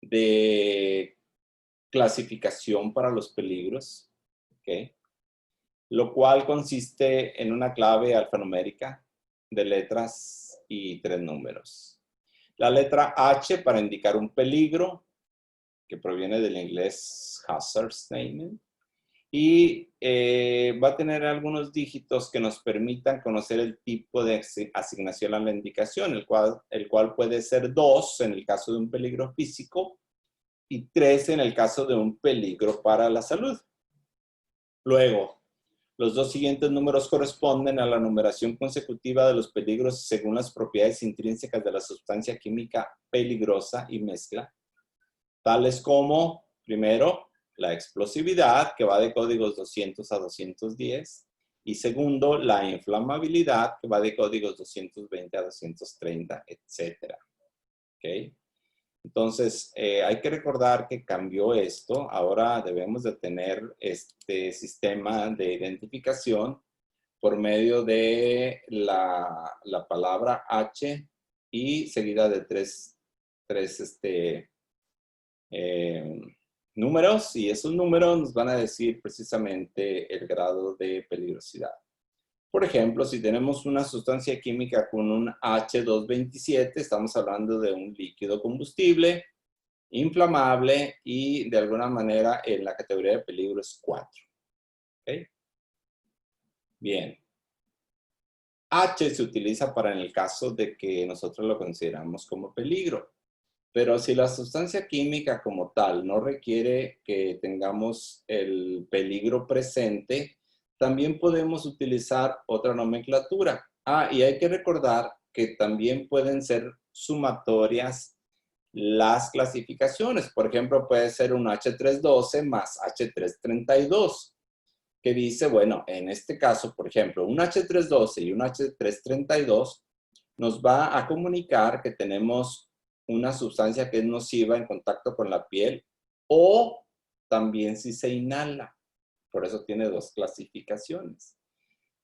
de clasificación para los peligros, ¿ok? Lo cual consiste en una clave alfanumérica de letras y 3 números. La letra H para indicar un peligro, que proviene del inglés hazard statement, y va a tener algunos dígitos que nos permitan conocer el tipo de asignación a la indicación, el cual puede ser 2 en el caso de un peligro físico y 3 en el caso de un peligro para la salud. Luego, los 2 siguientes números corresponden a la numeración consecutiva de los peligros según las propiedades intrínsecas de la sustancia química peligrosa y mezcla, tales como, primero, la explosividad, que va de códigos 200 a 210, y segundo, la inflamabilidad, que va de códigos 220 a 230, etc. ¿Ok? Entonces, hay que recordar que cambió esto. Ahora debemos de tener este sistema de identificación por medio de la palabra H y seguida de tres números, y esos números nos van a decir precisamente el grado de peligrosidad. Por ejemplo, si tenemos una sustancia química con un H227, estamos hablando de un líquido combustible, inflamable y de alguna manera en la categoría de peligro es 4. ¿Okay? Bien. H se utiliza para en el caso de que nosotros lo consideramos como peligro. Pero si la sustancia química como tal no requiere que tengamos el peligro presente, también podemos utilizar otra nomenclatura. Y hay que recordar que también pueden ser sumatorias las clasificaciones. Por ejemplo, puede ser un H312 más H332, que dice, bueno, en este caso, por ejemplo, un H312 y un H332 nos va a comunicar que tenemos una sustancia que es nociva en contacto con la piel o también si se inhala. Por eso tiene 2 clasificaciones.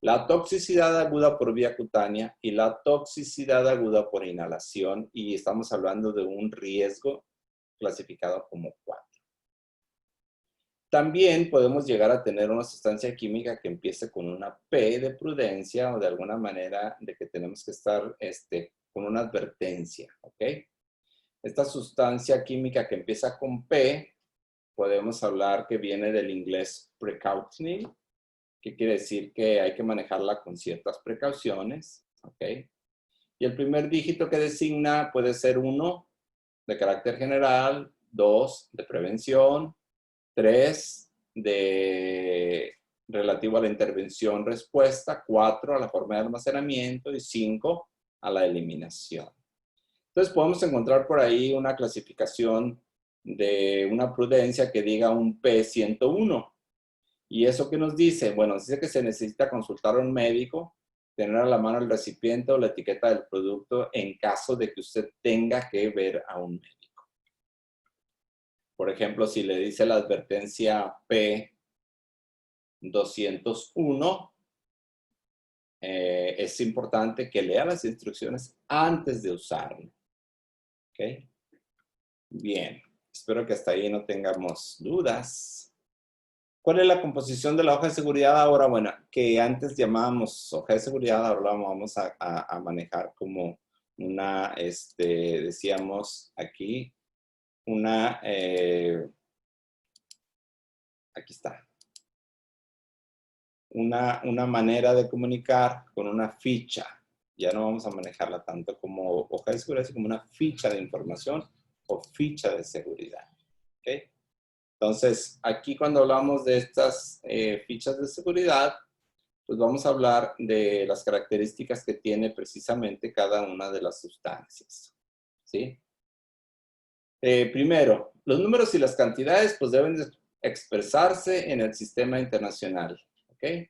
La toxicidad aguda por vía cutánea y la toxicidad aguda por inhalación, y estamos hablando de un riesgo clasificado como 4. También podemos llegar a tener una sustancia química que empiece con una P de prudencia o de alguna manera de que tenemos que estar con una advertencia, ¿ok? Esta sustancia química que empieza con P, podemos hablar que viene del inglés precautioning, que quiere decir que hay que manejarla con ciertas precauciones, ¿ok? Y el primer dígito que designa puede ser 1 de carácter general, 2 de prevención, 3 de relativo a la intervención-respuesta, 4 a la forma de almacenamiento y 5 a la eliminación. Entonces podemos encontrar por ahí una clasificación de una prudencia que diga un P101. ¿Y eso qué nos dice? Bueno, dice que se necesita consultar a un médico, tener a la mano el recipiente o la etiqueta del producto en caso de que usted tenga que ver a un médico. Por ejemplo, si le dice la advertencia P201, es importante que lea las instrucciones antes de usarlo. ¿Ok? Bien, espero que hasta ahí no tengamos dudas. ¿Cuál es la composición de la hoja de seguridad ahora? Bueno, que antes llamábamos hoja de seguridad, ahora la vamos a manejar como una, decíamos aquí, una, aquí está. una manera de comunicar con una ficha. Ya no vamos a manejarla tanto como hoja de seguridad, sino como una ficha de información o ficha de seguridad. ¿Okay? Entonces, aquí cuando hablamos de estas fichas de seguridad, pues vamos a hablar de las características que tiene precisamente cada una de las sustancias. ¿Sí? Primero, los números y las cantidades pues deben expresarse en el sistema internacional. ¿Ok?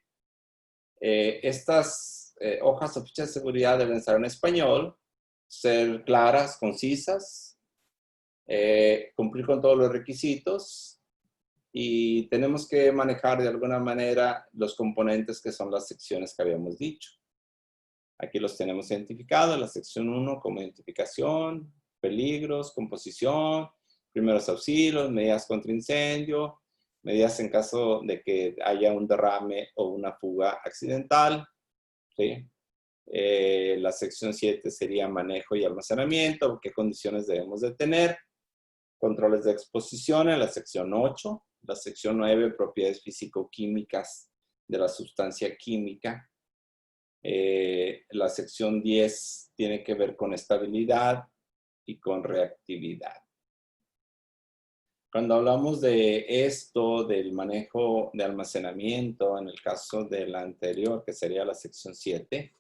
Estas hojas o fichas de seguridad deben estar en español, ser claras, concisas, cumplir con todos los requisitos y tenemos que manejar de alguna manera los componentes que son las secciones que habíamos dicho. Aquí los tenemos identificados, la sección 1 como identificación, peligros, composición, primeros auxilios, medidas contra incendio, medidas en caso de que haya un derrame o una fuga accidental. ¿Sí? La sección 7 sería manejo y almacenamiento, qué condiciones debemos de tener, controles de exposición en la sección 8, la sección 9, propiedades físico-químicas de la sustancia química, la sección 10 tiene que ver con estabilidad y con reactividad. Cuando hablamos de esto, del manejo de almacenamiento, en el caso de la anterior, que sería la sección 7,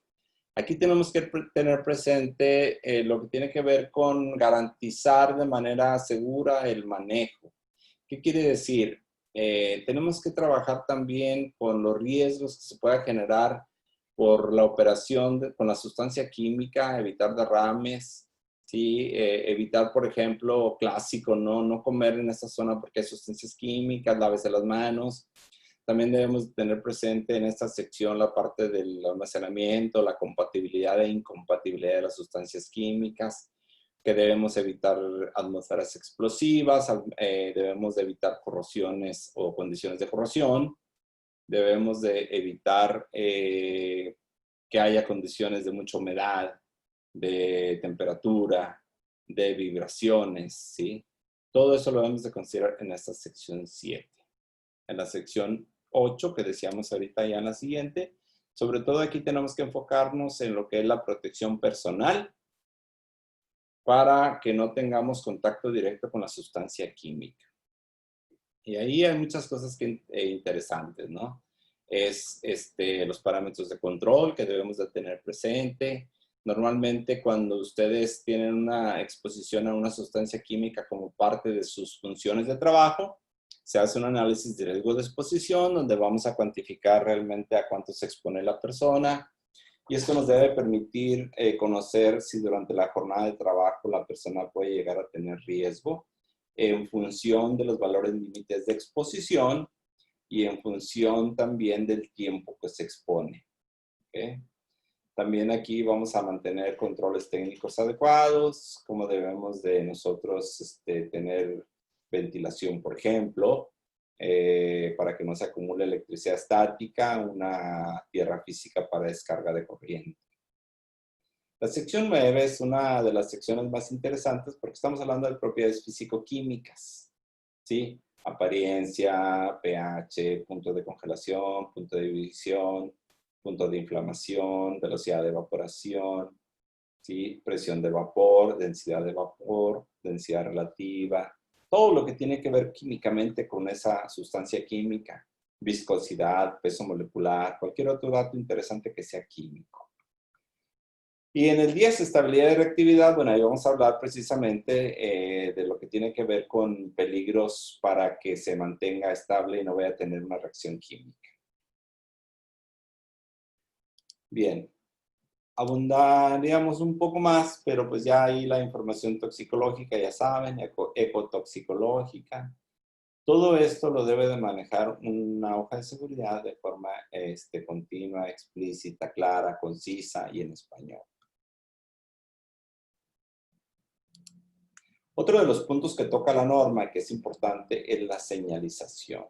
aquí tenemos que tener presente lo que tiene que ver con garantizar de manera segura el manejo. ¿Qué quiere decir? Tenemos que trabajar también con los riesgos que se pueda generar por la operación con la sustancia química, evitar derrames, ¿sí? Evitar, por ejemplo, clásico, no comer en esta zona porque hay sustancias químicas, lávese las manos. También debemos tener presente en esta sección la parte del almacenamiento, la compatibilidad e incompatibilidad de las sustancias químicas, que debemos evitar atmósferas explosivas, debemos de evitar corrosiones o condiciones de corrosión, debemos de evitar que haya condiciones de mucha humedad, de temperatura, de vibraciones, ¿sí? Todo eso lo debemos de considerar en esta sección 7. En la sección 8, que decíamos ahorita ya en la siguiente, sobre todo aquí tenemos que enfocarnos en lo que es la protección personal para que no tengamos contacto directo con la sustancia química. Y ahí hay muchas cosas interesantes, ¿no? Los parámetros de control que debemos de tener presente. Normalmente cuando ustedes tienen una exposición a una sustancia química como parte de sus funciones de trabajo, se hace un análisis de riesgo de exposición donde vamos a cuantificar realmente a cuánto se expone la persona. Y esto nos debe permitir conocer si durante la jornada de trabajo la persona puede llegar a tener riesgo en función de los valores límites de exposición y en función también del tiempo que se expone. ¿Okay? También aquí vamos a mantener controles técnicos adecuados, como debemos de nosotros tener ventilación, por ejemplo, para que no se acumule electricidad estática, una tierra física para descarga de corriente. La sección 9 es una de las secciones más interesantes porque estamos hablando de propiedades físico-químicas, ¿sí? Apariencia, pH, punto de congelación, punto de ebullición, punto de inflamación, velocidad de evaporación, ¿sí? Presión de vapor, densidad relativa, todo lo que tiene que ver químicamente con esa sustancia química, viscosidad, peso molecular, cualquier otro dato interesante que sea químico. Y en el 10, estabilidad y reactividad, bueno, ahí vamos a hablar precisamente de lo que tiene que ver con peligros para que se mantenga estable y no vaya a tener una reacción química. Bien, abundaríamos un poco más, pero pues ya ahí la información toxicológica, ya saben, ecotoxicológica. Todo esto lo debe de manejar una hoja de seguridad de forma continua, explícita, clara, concisa y en español. Otro de los puntos que toca la norma, que es importante, es la señalización.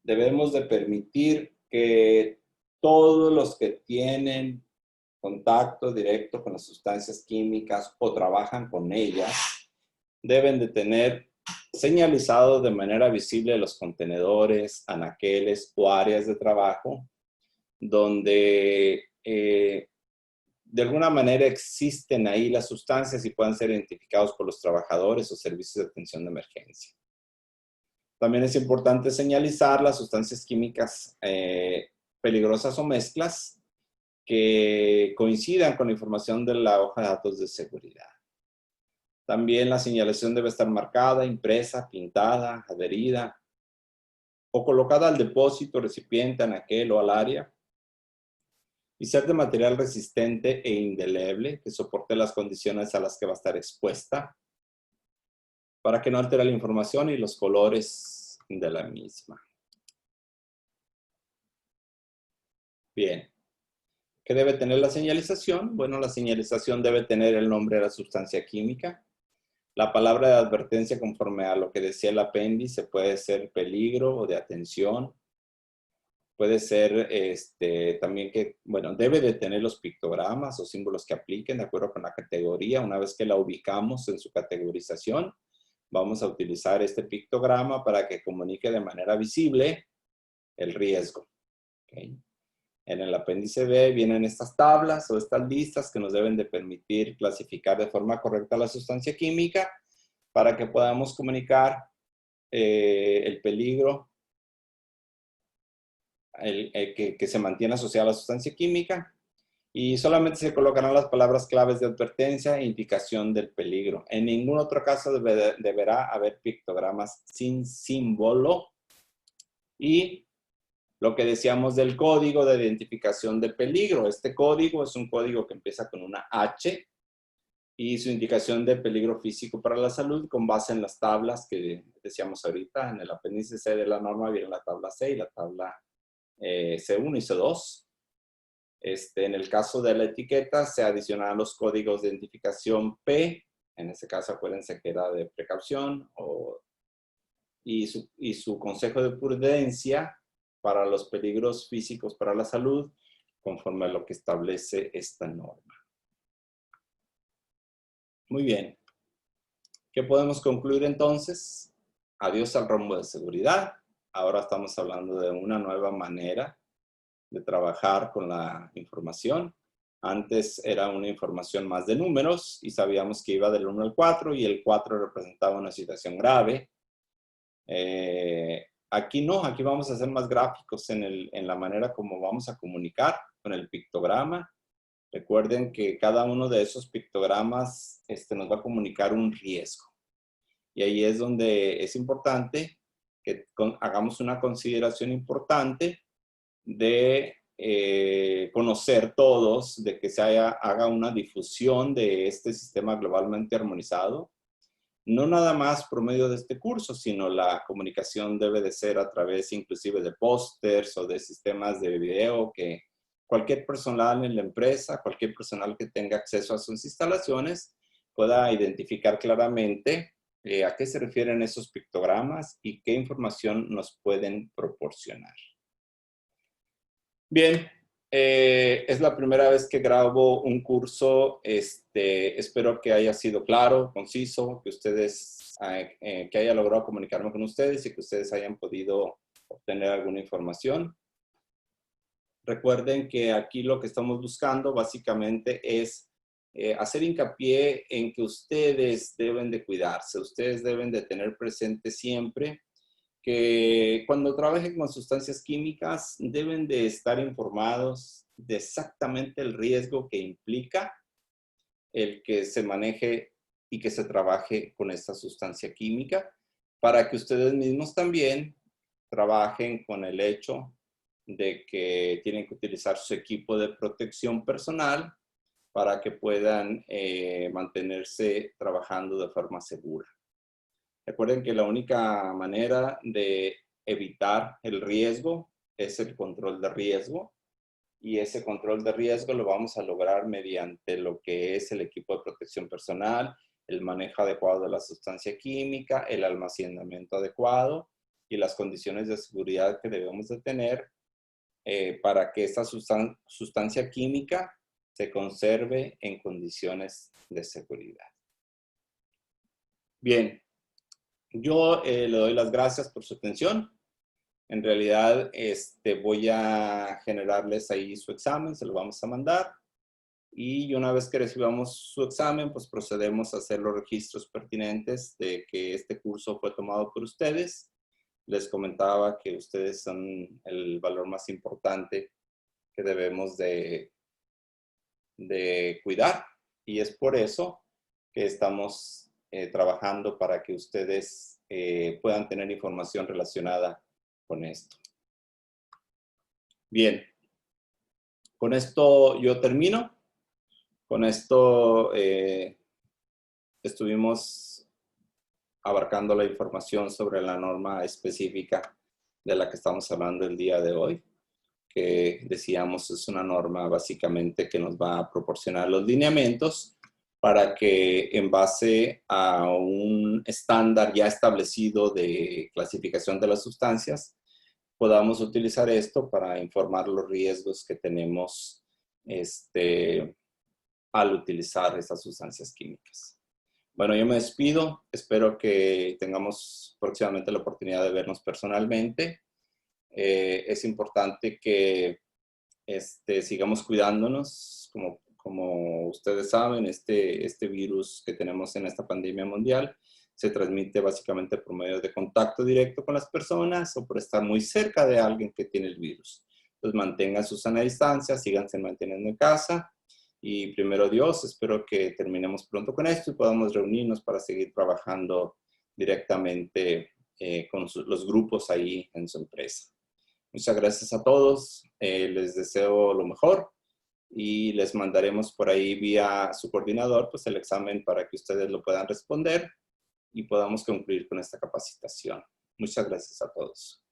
Debemos de permitir que todos los que tienen contacto directo con las sustancias químicas o trabajan con ellas, deben de tener señalizado de manera visible los contenedores, anaqueles o áreas de trabajo donde de alguna manera existen ahí las sustancias y puedan ser identificados por los trabajadores o servicios de atención de emergencia. También es importante señalizar las sustancias químicas peligrosas o mezclas que coincidan con la información de la hoja de datos de seguridad. También la señalización debe estar marcada, impresa, pintada, adherida o colocada al depósito, recipiente, anaquel o al área, y ser de material resistente e indeleble que soporte las condiciones a las que va a estar expuesta para que no altere la información y los colores de la misma. Bien. ¿Qué debe tener la señalización? Bueno, la señalización debe tener el nombre de la sustancia química. La palabra de advertencia, conforme a lo que decía el apéndice, puede ser peligro o de atención. Puede ser también que, bueno, debe de tener los pictogramas o símbolos que apliquen de acuerdo con la categoría. Una vez que la ubicamos en su categorización, vamos a utilizar este pictograma para que comunique de manera visible el riesgo. ¿Okay? En el apéndice B vienen estas tablas o estas listas que nos deben de permitir clasificar de forma correcta la sustancia química para que podamos comunicar el peligro que se mantiene asociado a la sustancia química, y solamente se colocarán las palabras claves de advertencia e indicación del peligro. En ningún otro caso deberá haber pictogramas sin símbolo. Y lo que decíamos del código de identificación de peligro. Este código es un código que empieza con una H y su indicación de peligro físico para la salud con base en las tablas que decíamos ahorita. En el apéndice C de la norma viene la tabla C y la tabla C1 y C2. En el caso de la etiqueta se adicionarán los códigos de identificación P. En este caso acuérdense que era de precaución y su consejo de prudencia para los peligros físicos para la salud, conforme a lo que establece esta norma. Muy bien. ¿Qué podemos concluir entonces? Adiós al rombo de seguridad. Ahora estamos hablando de una nueva manera de trabajar con la información. Antes era una información más de números y sabíamos que iba del 1 al 4 y el 4 representaba una situación grave. Aquí no, aquí vamos a ser más gráficos en la manera como vamos a comunicar con el pictograma. Recuerden que cada uno de esos pictogramas nos va a comunicar un riesgo. Y ahí es donde es importante que hagamos una consideración importante de conocer todos, de que haga una difusión de este sistema globalmente armonizado. No nada más por medio de este curso, sino la comunicación debe de ser a través inclusive de pósters o de sistemas de video que cualquier personal en la empresa, cualquier personal que tenga acceso a sus instalaciones pueda identificar claramente a qué se refieren esos pictogramas y qué información nos pueden proporcionar. Bien, es la primera vez que grabo un curso. Espero que haya sido claro, conciso, que que haya logrado comunicarme con ustedes y que ustedes hayan podido obtener alguna información. Recuerden que aquí lo que estamos buscando básicamente es hacer hincapié en que ustedes deben de cuidarse, ustedes deben de tener presente siempre que cuando trabajen con sustancias químicas deben de estar informados de exactamente el riesgo que implica el que se maneje y que se trabaje con esta sustancia química, para que ustedes mismos también trabajen con el hecho de que tienen que utilizar su equipo de protección personal para que puedan mantenerse trabajando de forma segura. Recuerden que la única manera de evitar el riesgo es el control de riesgo, y ese control de riesgo lo vamos a lograr mediante lo que es el equipo de protección personal, el manejo adecuado de la sustancia química, el almacenamiento adecuado y las condiciones de seguridad que debemos de tener para que esta sustancia química se conserve en condiciones de seguridad. Bien. Yo le doy las gracias por su atención En realidad, voy a generarles ahí su examen, se lo vamos a mandar. Y una vez que recibamos su examen, pues procedemos a hacer los registros pertinentes de que este curso fue tomado por ustedes. Les comentaba que ustedes son el valor más importante que debemos de cuidar. Y es por eso que estamos trabajando para que ustedes puedan tener información relacionada con esto. Bien, con esto yo termino. Con esto estuvimos abarcando la información sobre la norma específica de la que estamos hablando el día de hoy, que decíamos es una norma básicamente que nos va a proporcionar los lineamientos para que en base a un estándar ya establecido de clasificación de las sustancias, podamos utilizar esto para informar los riesgos que tenemos al utilizar estas sustancias químicas. Bueno, yo me despido. Espero que tengamos próximamente la oportunidad de vernos personalmente. Es importante que sigamos cuidándonos. Como ustedes saben, este virus que tenemos en esta pandemia mundial se transmite básicamente por medio de contacto directo con las personas o por estar muy cerca de alguien que tiene el virus. Entonces, mantengan su sana distancia, síganse manteniendo en casa. Y primero Dios, espero que terminemos pronto con esto y podamos reunirnos para seguir trabajando directamente con los grupos ahí en su empresa. Muchas gracias a todos, les deseo lo mejor y les mandaremos por ahí vía su coordinador pues el examen para que ustedes lo puedan responder y podamos concluir con esta capacitación. Muchas gracias a todos.